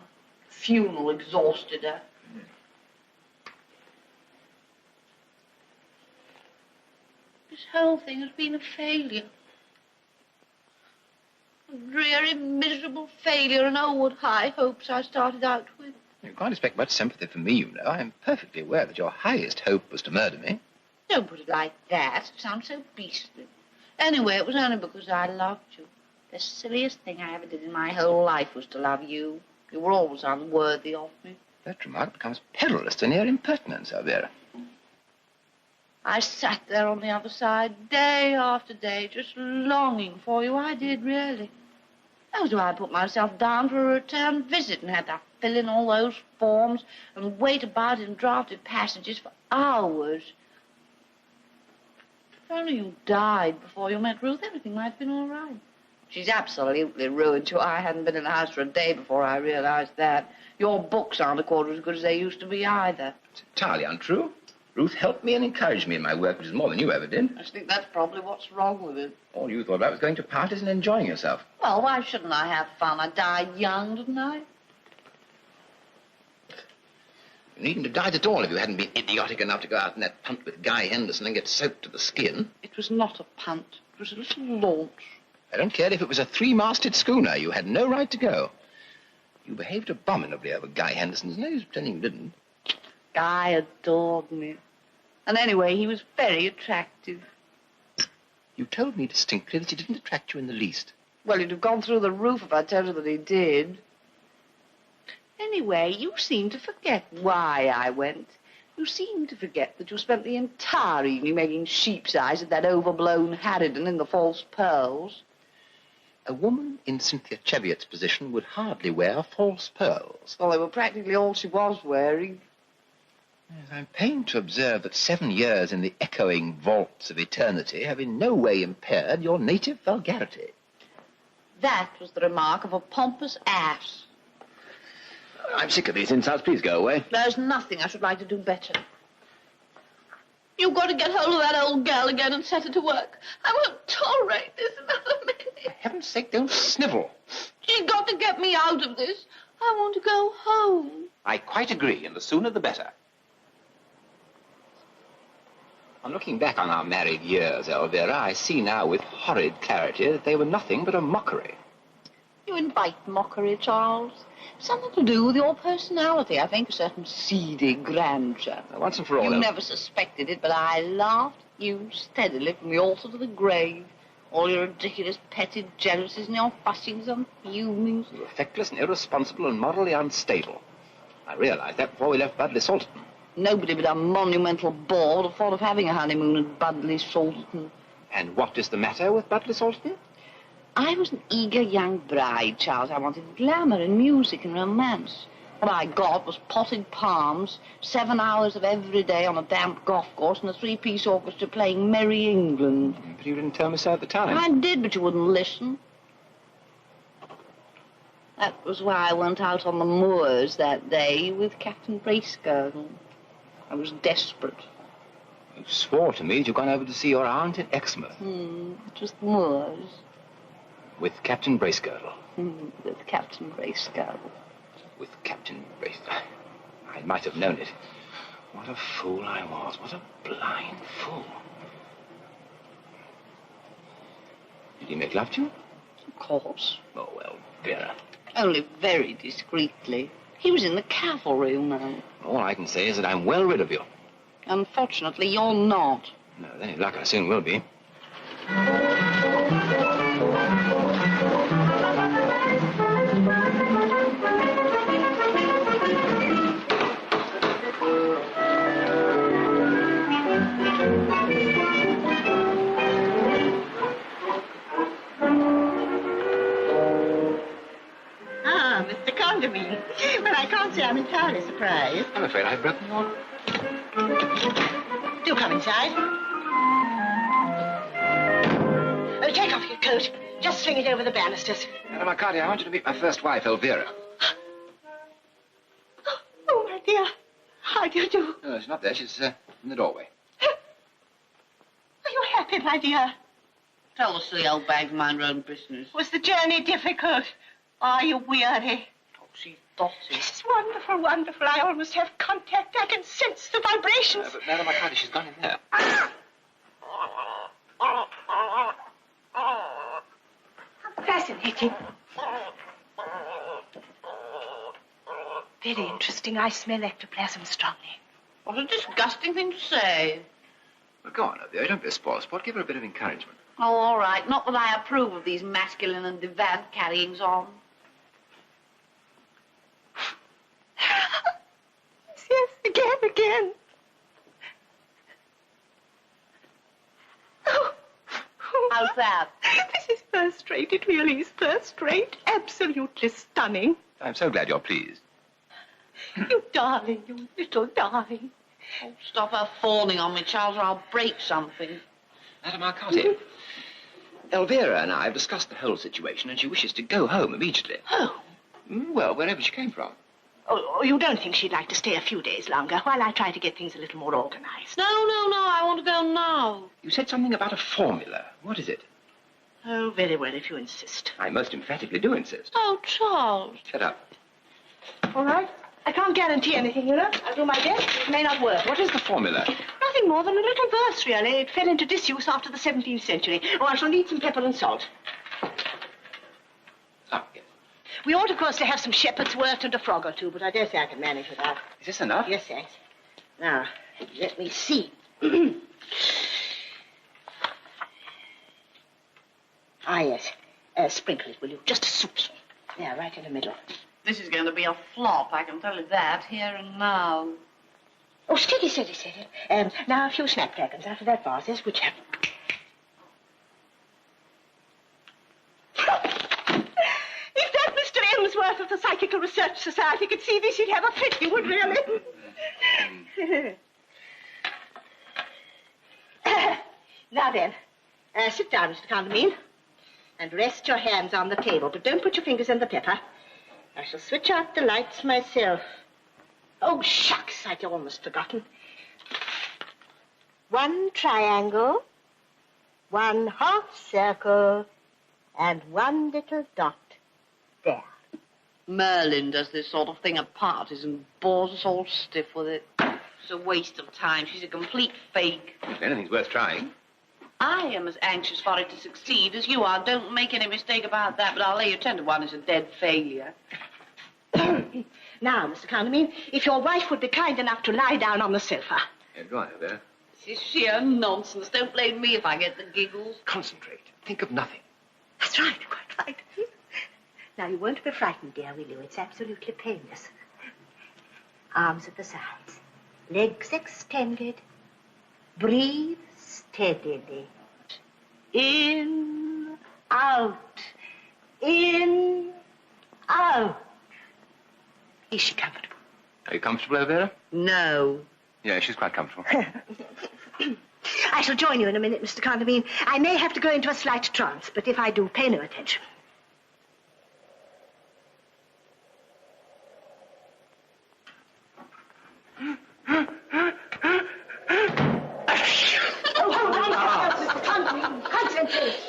I: Funeral exhausted her. This whole thing has been a failure. A dreary, miserable failure and all what high hopes I started out with.
E: You can't expect much sympathy from me, you know. I'm perfectly aware that your highest hope was to murder me.
I: Don't put it like that. It sounds so beastly. Anyway, it was only because I loved you. The silliest thing I ever did in my whole life was to love you. You were always unworthy of me.
E: That remark becomes perilous to near impertinence, Elvira.
I: I sat there on the other side day after day, just longing for you. I did, really. That was why I put myself down for a return visit and had to fill in all those forms and wait about in drafted passages for hours. If only you died before you met Ruth, everything might have been all right. She's absolutely ruined you. I hadn't been in the house for a day before I realized that. Your books aren't a quarter as good as they used to be either.
E: It's entirely untrue. Ruth helped me and encouraged me in my work, which is more than you ever did.
I: I think that's probably what's wrong with it.
E: All you thought about was going to parties and enjoying yourself.
I: Well, why shouldn't I have fun? I died young, didn't I?
E: You needn't have died at all if you hadn't been idiotic enough to go out in that punt with Guy Henderson and get soaked to the skin.
I: It was not a punt. It was a little launch.
E: I don't care if it was a three-masted schooner. You had no right to go. You behaved abominably over Guy Henderson's nose, pretending you didn't.
I: Guy adored me. And anyway, he was very attractive.
E: You told me distinctly that he didn't attract you in the least.
I: Well, he'd have gone through the roof if I told you that he did. Anyway, you seem to forget why I went. You seem to forget that you spent the entire evening making sheep's eyes at that overblown harridan in the false pearls.
E: A woman in Cynthia Cheviot's position would hardly wear false pearls.
I: Well, they were practically all she was wearing.
E: Yes, I'm pained to observe that 7 years in the echoing vaults of eternity have in no way impaired your native vulgarity.
I: That was the remark of a pompous ass.
E: I'm sick of these insults. Please go away.
I: There's nothing I should like to do better. You've got to get hold of that old girl again and set her to work. I won't tolerate this another minute.
E: For heaven's sake, don't snivel.
I: She's got to get me out of this. I want to go home.
E: I quite agree, and the sooner the better. On looking back on our married years, Elvira, I see now with horrid clarity that they were nothing but a mockery.
I: You invite mockery, Charles. Something to do with your personality, I think, a certain seedy grandeur.
E: Now, once and for all...
I: You never suspected it, but I laughed at you steadily from the altar to the grave. All your ridiculous petted jealousies and your fussings and fumings.
E: You were feckless and irresponsible and morally unstable. I realized that before we left Budley Salterton.
I: Nobody but a monumental bore would have thought of having a honeymoon at Budley Salterton.
E: And what is the matter with Budley Salterton?
I: I was an eager young bride, Charles. I wanted glamour and music and romance. What I got was potted palms, 7 hours of every day on a damp golf course, and a three-piece orchestra playing Merry England.
E: But you didn't tell me so at the time.
I: I did, but you wouldn't listen. That was why I went out on the moors that day with Captain Bracegirdle. I was desperate.
E: You swore to me that you'd gone over to see your aunt in Exmouth.
I: It was the moors.
E: With Captain Bracegirdle.
I: With Captain Bracegirdle.
E: With Captain Bracegirdle. I might have known it. What a fool I was. What a blind fool. Did he make love to you?
I: Of course.
E: Oh, well, Vera.
I: Only very discreetly. He was in the cavalry, you know.
E: All I can say is that I'm well rid of you.
I: Unfortunately, you're not.
E: No, with any luck, I soon will be.
C: Mr. Condamine. Well, I can't say I'm entirely surprised.
E: I'm afraid I've broken your...
C: Do come inside. Oh, take off your coat. Just swing it over the banisters.
E: Madame Arcati, I want you to meet my first wife, Elvira.
C: Oh, my dear. How do you do?
E: No, she's not there. She's in the doorway.
C: Are you happy, my dear?
I: Tell the silly old bag to mind her own business.
C: Was the journey difficult? Are you weary?
I: Oh, she's dotty.
C: It's wonderful, wonderful. I almost have contact. I can sense the vibrations.
E: But Madame Arcati, she's gone in there.
C: Fascinating. Very interesting. I smell ectoplasm strongly.
I: What a disgusting thing to say.
E: Well, go on, Elvira. Don't be a spoilsport. Give her a bit of encouragement.
I: Oh, all right. Not that I approve of these masculine and devout carryings on.
C: Yes, again.
B: How's that?
G: This is first rate. It really is first rate. Absolutely stunning.
E: I'm so glad you're pleased.
G: You darling, you little darling.
I: Oh, stop her fawning on me, Charles, or I'll break something.
E: Madame Arcati, Elvira and I have discussed the whole situation, and she wishes to go home immediately.
G: Oh.
E: Well, wherever she came from.
G: Oh, you don't think she'd like to stay a few days longer while I try to get things a little more organized?
I: No, I want to go now.
E: You said something about a formula. What is it?
G: Oh, very well, if you insist.
E: I most emphatically do insist.
I: Oh, Charles.
E: Shut up.
G: All right. I can't guarantee anything, you know. I'll do my best. It may not work.
E: What is the formula?
G: Nothing more than a little verse, really. It fell into disuse after the 17th century. Oh, I shall need some pepper and salt.
E: Ah, yes.
G: We ought, of course, to have some shepherd's wort and a frog or two, but I dare say I can manage without.
E: Is this enough?
G: Yes, thanks. Now, let me see. Ah, yes. Sprinkle it, will you? Just a soupçon. Yeah, right in the middle.
I: This is going to be a flop, I can tell you that, here and now.
G: Oh, steady. Now a few snapdragons out of that vase. Yes, which have... If that Mr. Emsworth of the Psychical Research Society could see this, he'd have a fit, he would really. Now then, sit down, Mr. Condamine, and rest your hands on the table, but don't put your fingers in the pepper. I shall switch out the lights myself. Oh, shucks, I'd almost forgotten. One triangle, one half circle, and one little dot there.
I: Merlin does this sort of thing at parties and bores us all stiff with it. It's a waste of time. She's a complete fake.
E: If anything's worth trying.
I: I am as anxious for it to succeed as you are. Don't make any mistake about that, but I'll lay you 10 to 1 it's a dead failure.
G: Now, Mr. Condamine, if your wife would be kind enough to lie down on the sofa.
E: Go on, Elvira.
I: This is sheer nonsense. Don't blame me if I get the giggles.
E: Concentrate. Think of nothing.
G: That's right, quite right. Now, you won't be frightened, dear, will you? It's absolutely painless. Arms at the sides. Legs extended. Breathe steadily. In, out. In, out. Is she comfortable?
E: Are you comfortable, Elvira?
I: No.
E: Yeah, she's quite comfortable.
G: I shall join you in a minute, Mr. Condamine. I may have to go into a slight trance, but if I do, pay no attention.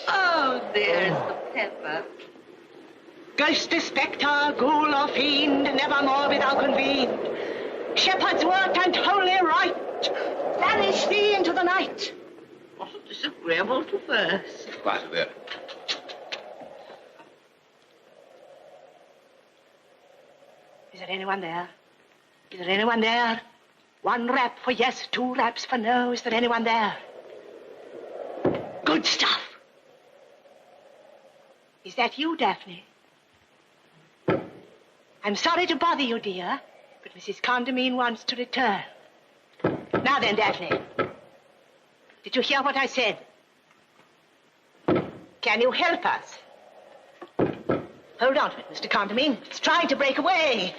I: Oh, there's the pepper.
G: Ghost, spectre, ghoul or fiend, nevermore be thou convened. Shepherd's wort and holy rite, vanish thee into the night.
I: Wasn't disagreeable to first.
E: Quiet, Elvira.
G: Is there anyone there? Is there anyone there? One rap for yes, 2 raps for no. Is there anyone there? Good stuff. Is that you, Daphne? I'm sorry to bother you, dear, but Mrs. Condamine wants to return. Now then, Daphne. Did you hear what I said? Can you help us? Hold on to it, Mr. Condamine. It's trying to break away.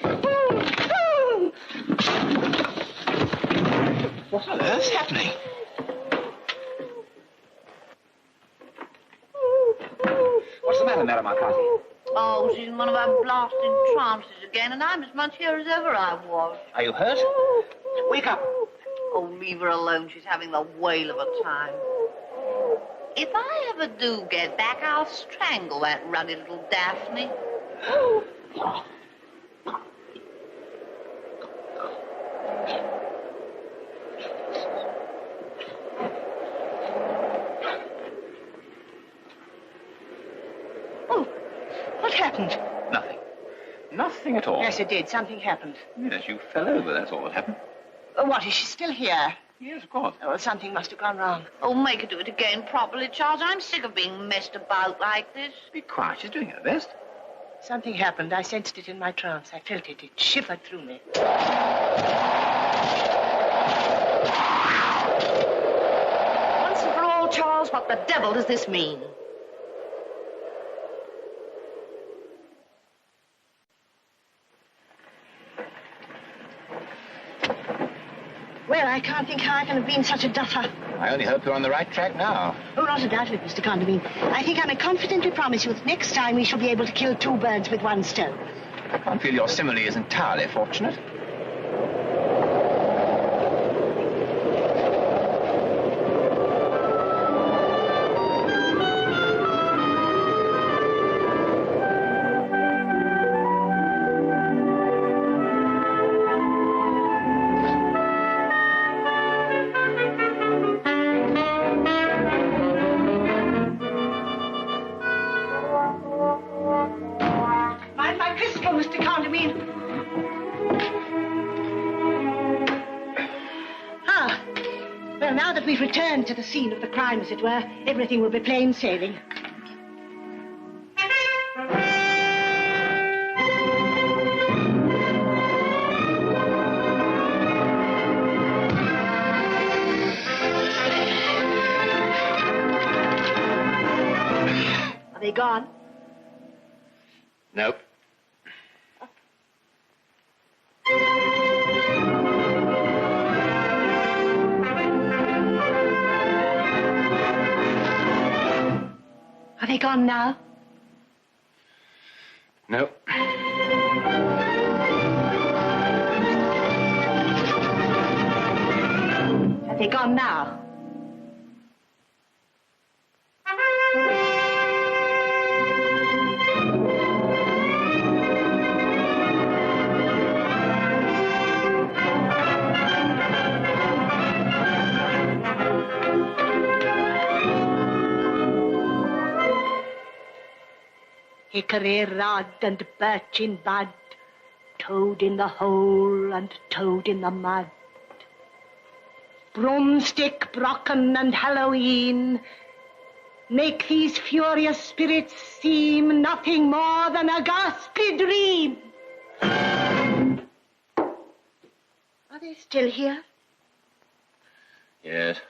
E: What on earth's happening? What's the matter, Madame Arcati?
I: Oh, she's in one of her blasted trances again, and I'm as much here as ever I was.
E: Are you hurt? Wake up.
I: Oh, leave her alone. She's having the whale of a time. If I ever do get back, I'll strangle that ruddy little Daphne.
G: Oh, what happened?
E: Nothing. Nothing at all.
G: Yes, it did. Something happened.
E: Yes, you fell over, that's all that happened.
G: What, is she still here?
E: Yes, of course.
G: Oh, well, something must have gone wrong.
I: Oh, make her do it again properly, Charles. I'm sick of being messed about like this.
E: Be quiet, she's doing her best.
G: Something happened. I sensed it in my trance. I felt it. It shivered through me.
B: Once and for all, Charles, What the devil does this mean?
G: Well, I can't think how I can have been such a duffer.
D: I only hope you're on the right track now.
G: Oh, not a doubt of it, Mr. Condamine. I think I may confidently promise you that next time we shall be able to kill 2 birds with 1 stone.
D: I can't feel your simile is entirely fortunate.
G: We've returned to the scene of the crime, as it were. Everything will be plain sailing. Are they gone?
D: Nope.
G: Are they gone now?
D: No.
G: Are they gone now? Hickory rod and birch in bud, toad in the hole and toad in the mud. Broomstick, Brocken and Halloween make these furious spirits seem nothing more than a ghastly dream. Are they still here?
D: Yes.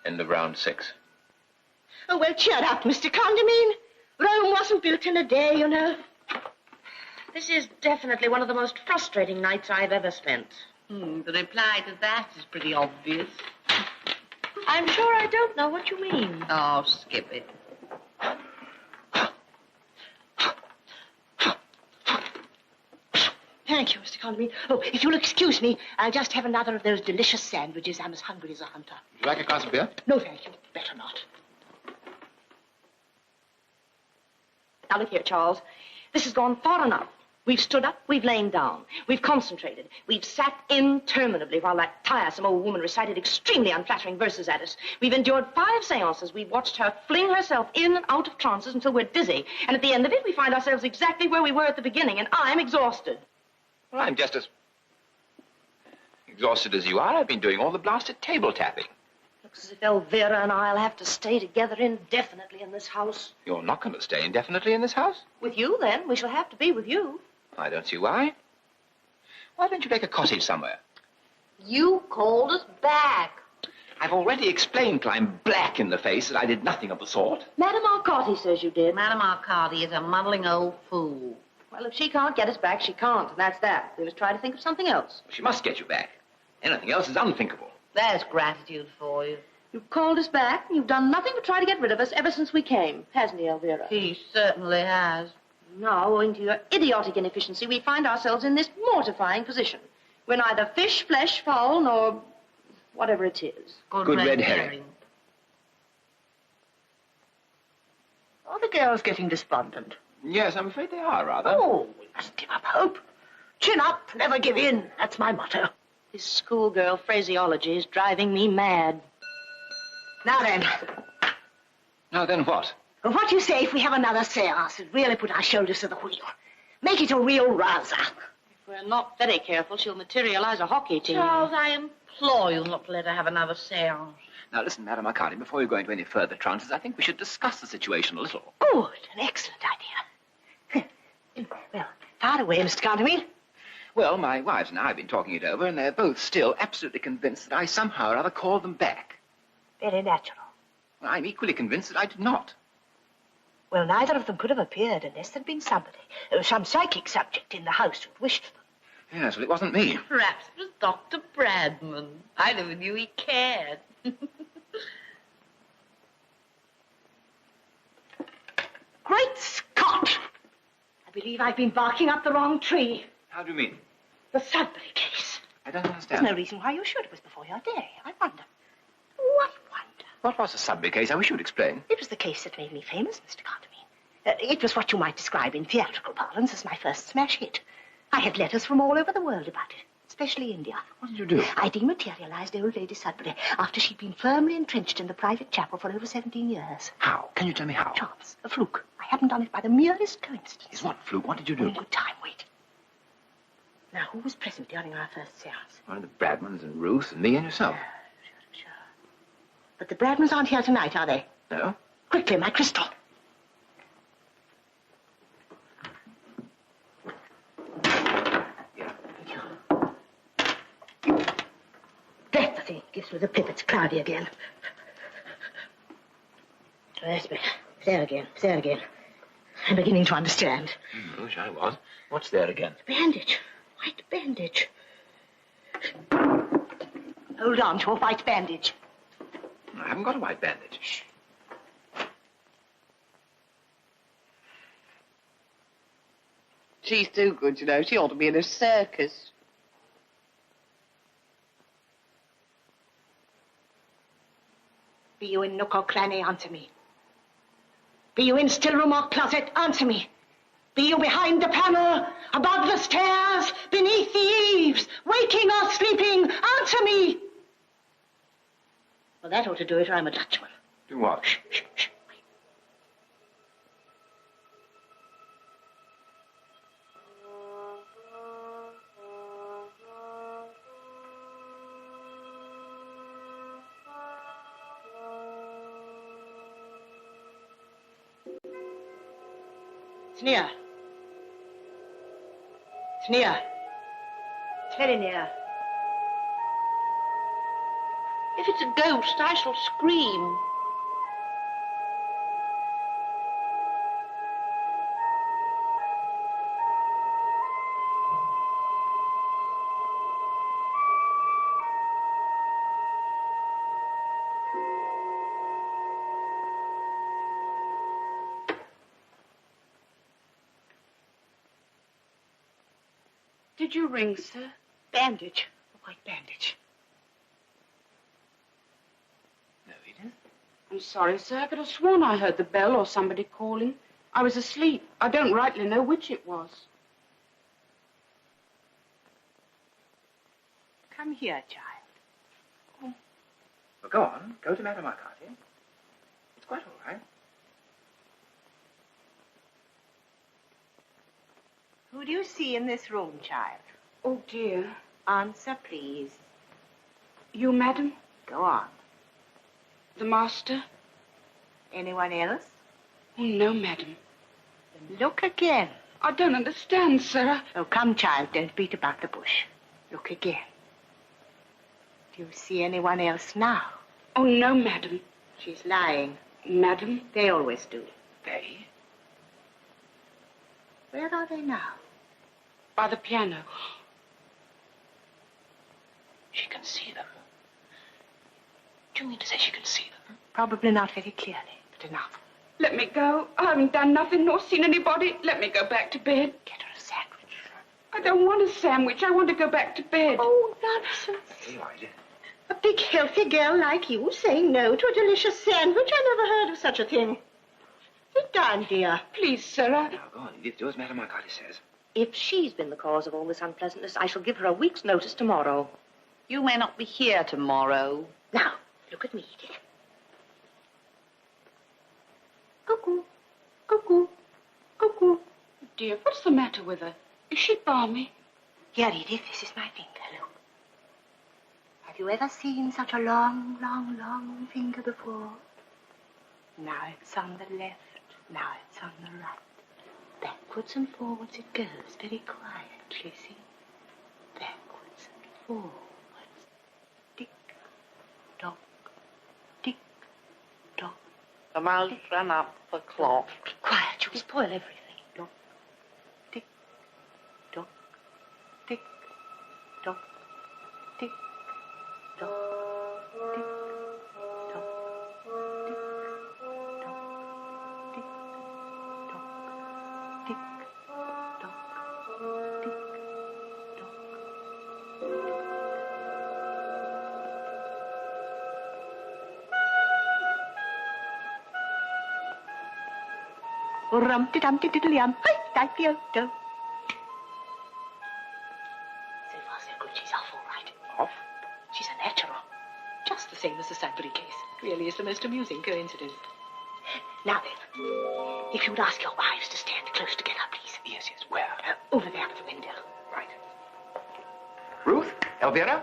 D: End of round 6.
G: Oh, well, cheer up, Mr. Condamine. Rome wasn't built in a day, you know.
B: This is definitely one of the most frustrating nights I've ever spent.
I: The reply to that is pretty obvious.
B: I'm sure I don't know what you mean.
I: Oh, skip it.
G: Thank you, Mr. Condamine. Oh, if you'll excuse me, I'll just have another of those delicious sandwiches. I'm as hungry as a hunter.
D: Would you like a glass of beer?
G: No, thank you. Better not.
B: Now, look here, Charles. This has gone far enough. We've stood up, we've lain down, we've concentrated, we've sat interminably while that tiresome old woman recited extremely unflattering verses at us. We've endured 5 seances. We've watched her fling herself in and out of trances until we're dizzy. And at the end of it, we find ourselves exactly where we were at the beginning, and I'm exhausted.
D: Well, I'm just as exhausted as you are. I've been doing all the blasted table tapping.
B: Looks as if Elvira and I'll have to stay together indefinitely in this house.
D: You're not going to stay indefinitely in this house?
B: With you, then. We shall have to be with you.
D: I don't see why. Why don't you take a cottage somewhere?
B: You called us back.
D: I've already explained till I'm black in the face that I did nothing of the sort.
B: Madame Arcati says you did.
I: Madame Arcati is a muddling old fool.
B: Well, if she can't get us back, she can't, and that's that. We must try to think of something else.
D: She must get you back. Anything else is unthinkable.
I: There's gratitude for you.
B: You've called us back, and you've done nothing to try to get rid of us ever since we came, hasn't he, Elvira?
I: He certainly has.
B: Now, owing to your idiotic inefficiency, we find ourselves in this mortifying position. We're neither fish, flesh, fowl, nor whatever it is.
D: Good red herring.
G: Are the girls getting despondent?
D: Yes, I'm afraid they are, rather.
G: Oh, we mustn't give up hope. Chin up, never give in. That's my motto.
B: This schoolgirl phraseology is driving me mad.
G: Now then.
D: Now then what?
G: Well, what do you say if we have another seance and really put our shoulders to the wheel? Make it a real rouser.
B: If we're not very careful, she'll materialize a hockey team.
I: Charles, I implore you not to let her have another seance.
D: Now, listen, Madame Arcati, before you go into any further trances, I think we should discuss the situation a little.
G: Good. An excellent idea. Well, far away, Mr. Condamine.
D: Well, my wives and I have been talking it over, and they're both still absolutely convinced that I somehow or other called them back.
G: Very natural.
E: Well, I'm equally convinced that I did not.
G: Well, neither of them could have appeared unless there'd been somebody, some psychic subject in the house who'd wished them.
E: Yes, well, it wasn't me.
I: Perhaps it was Dr. Bradman. I never knew he cared.
C: Great Scott! I believe I've been barking up the wrong tree.
E: How do you mean?
C: The Sudbury case.
E: I don't
G: There's
E: understand.
G: no reason why you should. It was before your day. I wonder.
C: What wonder?
E: What was the Sudbury case? I wish you'd explain.
G: It was the case that made me famous, Mr. Contamine. It was what you might describe in theatrical parlance as my first smash hit. I had letters from all over the world about it, especially India.
E: What did you do?
G: I dematerialized old Lady Sudbury after she'd been firmly entrenched in the private chapel for over 17 years.
E: How? Can you tell me how?
G: Chance. A fluke. I haven't done it by the merest coincidence.
E: Is what fluke? What did you do?
G: In good time, wait. Now, who was present during our first seance?
E: One of the Bradmans and Ruth and me and yourself.
G: Sure. But the Bradmans aren't here tonight, are they?
E: No?
G: Quickly, my crystal. That's the thing. Gives me the pip. It's cloudy again. Oh, that's better. There again. I'm beginning to understand.
E: I wish I was. What's there again?
G: Bandage. White bandage. Hold on to a white bandage.
E: I haven't got a white bandage.
G: Shh.
I: She's too good, you know. She ought to be in a circus.
G: Be you in nook or cranny, answer me. Be you in still room or closet, answer me. Be you behind the panel, above the stairs, beneath the eaves, waking or sleeping, answer me. Well, that ought to do it, or I'm a Dutchman.
E: Do what?
G: Shh. Wait. It's near. It's near. It's very near.
B: If it's a ghost, I shall scream.
J: Did you ring, sir?
G: Bandage. A white bandage.
E: No, Edith.
J: I'm sorry, sir. I could have sworn I heard the bell or somebody calling. I was asleep. I don't rightly know which it was.
G: Come here, child.
E: Well, go on. Go to Madame Arcati. It's quite all right.
G: Who do you see in this room, child?
J: Oh, dear.
G: Answer, please.
J: You, madam?
G: Go on.
J: The master?
G: Anyone else?
J: Oh, no, madam.
G: Then look again.
J: I don't understand, sir.
G: Oh, come, child. Don't beat about the bush. Look again. Do you see anyone else now?
J: Oh, no, madam.
G: She's lying.
J: Madam?
G: They always do.
E: They?
G: Where are they now?
J: By the piano.
E: She can see them. Do you mean to say she can see them?
G: Probably not very clearly, but enough.
J: Let me go. I haven't done nothing nor seen anybody. Let me go back to bed.
G: Get her a sandwich.
J: I don't want a sandwich. I want to go back to bed.
G: Oh, nonsense.
E: Here you are, Edith.
G: A big, healthy girl like you saying no to a delicious sandwich? I never heard of such a thing. Sit down, dear.
J: Please, sir.
E: Now, go on, Edith. Do as Madame Arcati says.
B: If she's been the cause of all this unpleasantness, I shall give her a week's notice tomorrow.
I: You may not be here tomorrow.
G: Now, look at me, Edith. Cuckoo, cuckoo, cuckoo.
J: Dear, what's the matter with her? Is she balmy?
G: Here, Edith, this is my finger, look. Have you ever seen such a long, long, long finger before? Now it's on the left, now it's on the right. Backwards and forwards it goes, very quietly, see? Backwards and forwards. Tick, tock, tick,
I: The mouse ran up the clock.
B: Quiet, you'll spoil everything.
I: Tick, tock, tick, tock, tick, tock, tick, tock, tick, tock, tick, tock, tick, tock, tick,
G: Rum-ti-dum-ti-diddly-yum. Hi-di-di-do-do. So far, so good. She's off all right.
I: Off?
G: She's a natural. Just the same as the Sudbury case. Really is the most amusing coincidence. Now then, if you would ask your wives to stand close together, please.
E: Yes, where?
G: Over there at the window.
E: Right. Ruth? Elvira?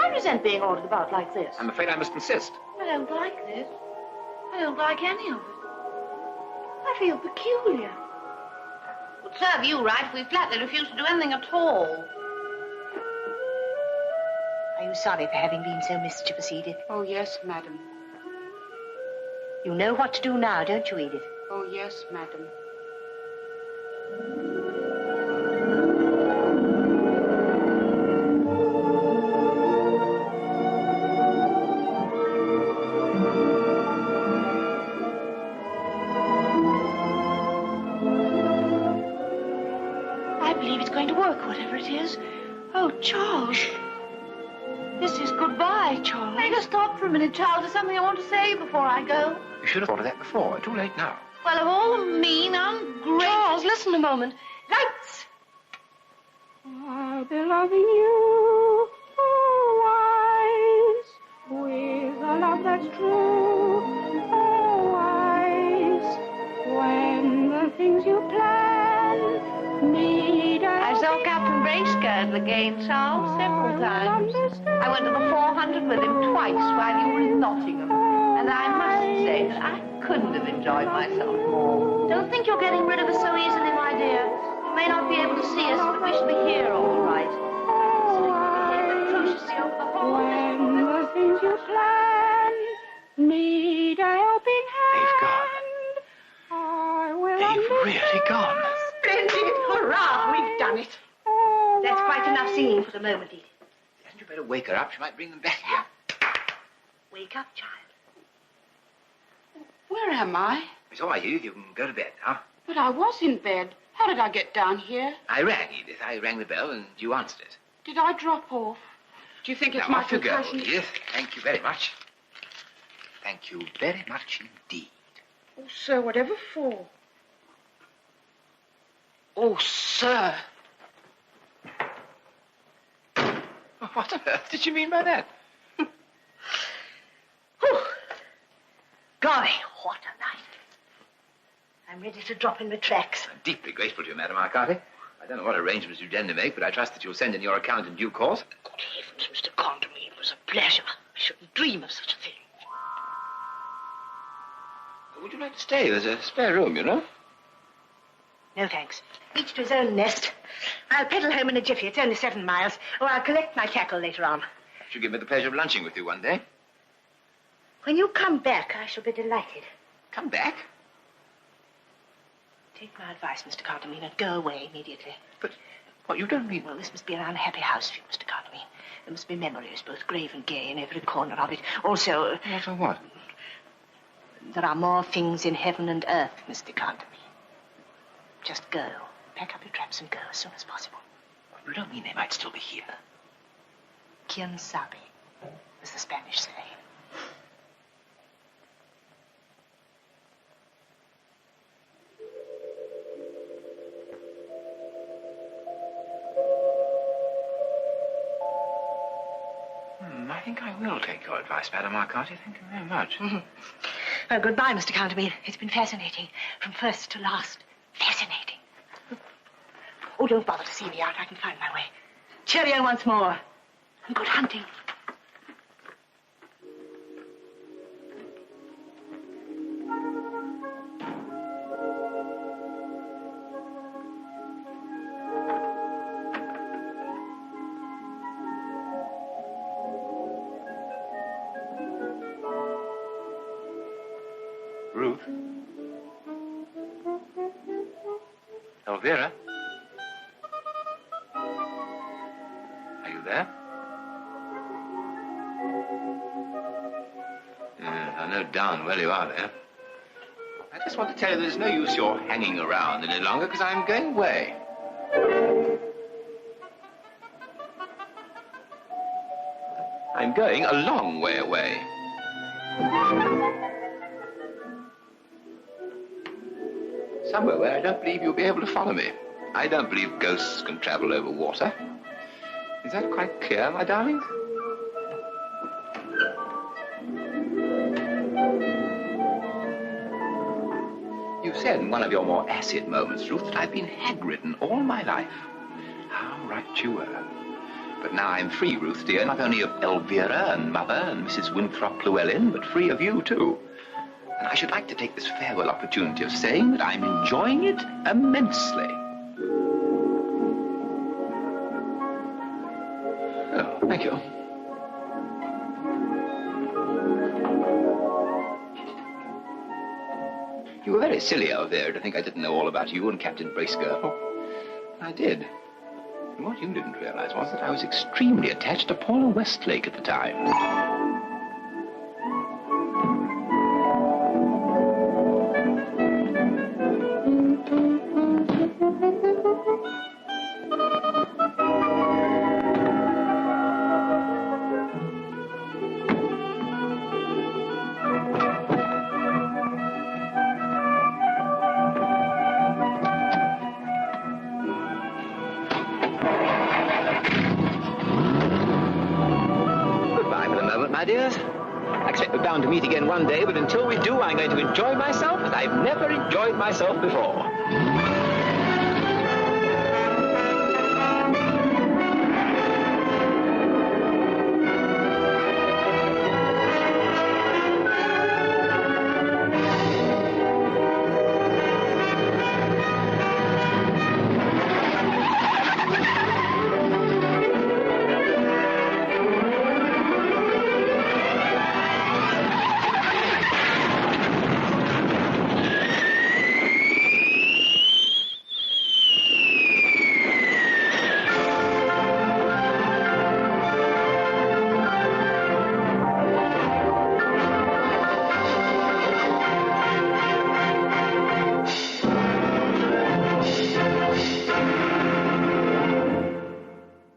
B: I resent being ordered about like this.
E: I'm afraid I must insist.
B: I don't like this. I don't like any of it. I feel peculiar.
I: It would serve you right if we flatly refused to do anything at all.
G: Are you sorry for having been so mischievous, Edith?
J: Oh, yes, madam.
G: You know what to do now, don't you, Edith?
J: Oh, yes, madam.
B: I believe it's going to work, whatever it is. Oh, Charles. This is goodbye, Charles.
I: Hey, just stop for a minute, Charles. There's something I want to say before I go.
E: You should have thought of that before. Too late now.
I: Well, of all the mean, ungrateful...
B: Charles, listen a moment. Lights!
J: I'll be loving you always with a love that's true. Always when the things you plan need
I: I saw Captain Bracegirdle at the gate, Charles, several times. I went to the 400 with him twice while you were in Nottingham. And I must say that I couldn't have enjoyed myself more.
B: Don't think you're getting rid of us so easily, my dear. You may not be able to see us, but we shall be here all right. So you will behave atrociously over the whole
J: when the things you plan need a helping hand.
E: They've gone.
J: I will
E: They've really gone.
G: Splendid! Hurrah! We've done it. That's quite enough singing for the moment, Edith.
E: Hadn't you better wake her up? She might bring them back here.
G: Wake up, child.
J: Where am I?
E: It's all right, Edith. You can go to bed now.
J: But I was in bed. How did I get down here?
E: I rang, Edith. I rang the bell and you answered it.
J: Did I drop off? Do you think it's
E: Now,
J: my
E: off you go,
J: concussion?
E: Edith. Thank you very much. Thank you very much indeed.
J: Oh, sir, whatever for? Oh, sir.
E: What on earth did you mean by that?
G: Whew. Golly, what a night. I'm ready to drop in the tracks.
E: I'm deeply grateful to you, Madame Arcati. I don't know what arrangements you intend to make, but I trust that you'll send in your account in due course.
G: Good heavens, Mr. Condamine, it was a pleasure. I shouldn't dream of such a thing.
E: Would you like to stay? There's a spare room, you know.
G: No, thanks. Each to his own nest. I'll pedal home in a jiffy. It's only 7 miles. Or I'll collect my tackle later on.
E: Should give me the pleasure of lunching with you one day.
G: When you come back, I shall be delighted.
E: Come back?
G: Take my advice, Mr. Condamine, and go away immediately.
E: But what, you don't mean...
G: Well, this must be an unhappy house for you, Mr. Condamine. There must be memories, both grave and gay, in every corner of it. Also...
E: What for what?
G: There are more things in heaven and earth, Mr. Condamine. Just go. Pack up your traps and go as soon as possible.
E: You don't mean they might still be here?
G: Quien sabe, as the Spanish say.
E: I think I will take your advice, Madame Arcati. Thank you very much.
G: Mm-hmm. Well, goodbye, Mr. Condamine. It's been fascinating, from first to last. Fascinating. Oh, don't bother to see me out. I can find my way. Cheerio once more. And good hunting.
E: Ruth? Elvira? Are you there? Yes, I know darn well you are there. I just want to tell you there's no use your hanging around any longer, because I'm going away. I'm going a long way away. Somewhere where I don't believe you'll be able to follow me. I don't believe ghosts can travel over water. Is that quite clear, my darlings? You said in one of your more acid moments, Ruth, that I've been hag-ridden all my life. How right you were. But now I'm free, Ruth, dear, not only of Elvira and Mother and Mrs. Winthrop Llewellyn, but free of you, too. And I should like to take this farewell opportunity of saying that I'm enjoying it immensely. Oh, thank you. You were very silly, Elvira, to think I didn't know all about you and Captain Bracegirdle. I did. And what you didn't realize was that I was extremely attached to Paula Westlake at the time. My dears, I expect we're bound to meet again one day, but until we do, I'm going to enjoy myself as I've never enjoyed myself before.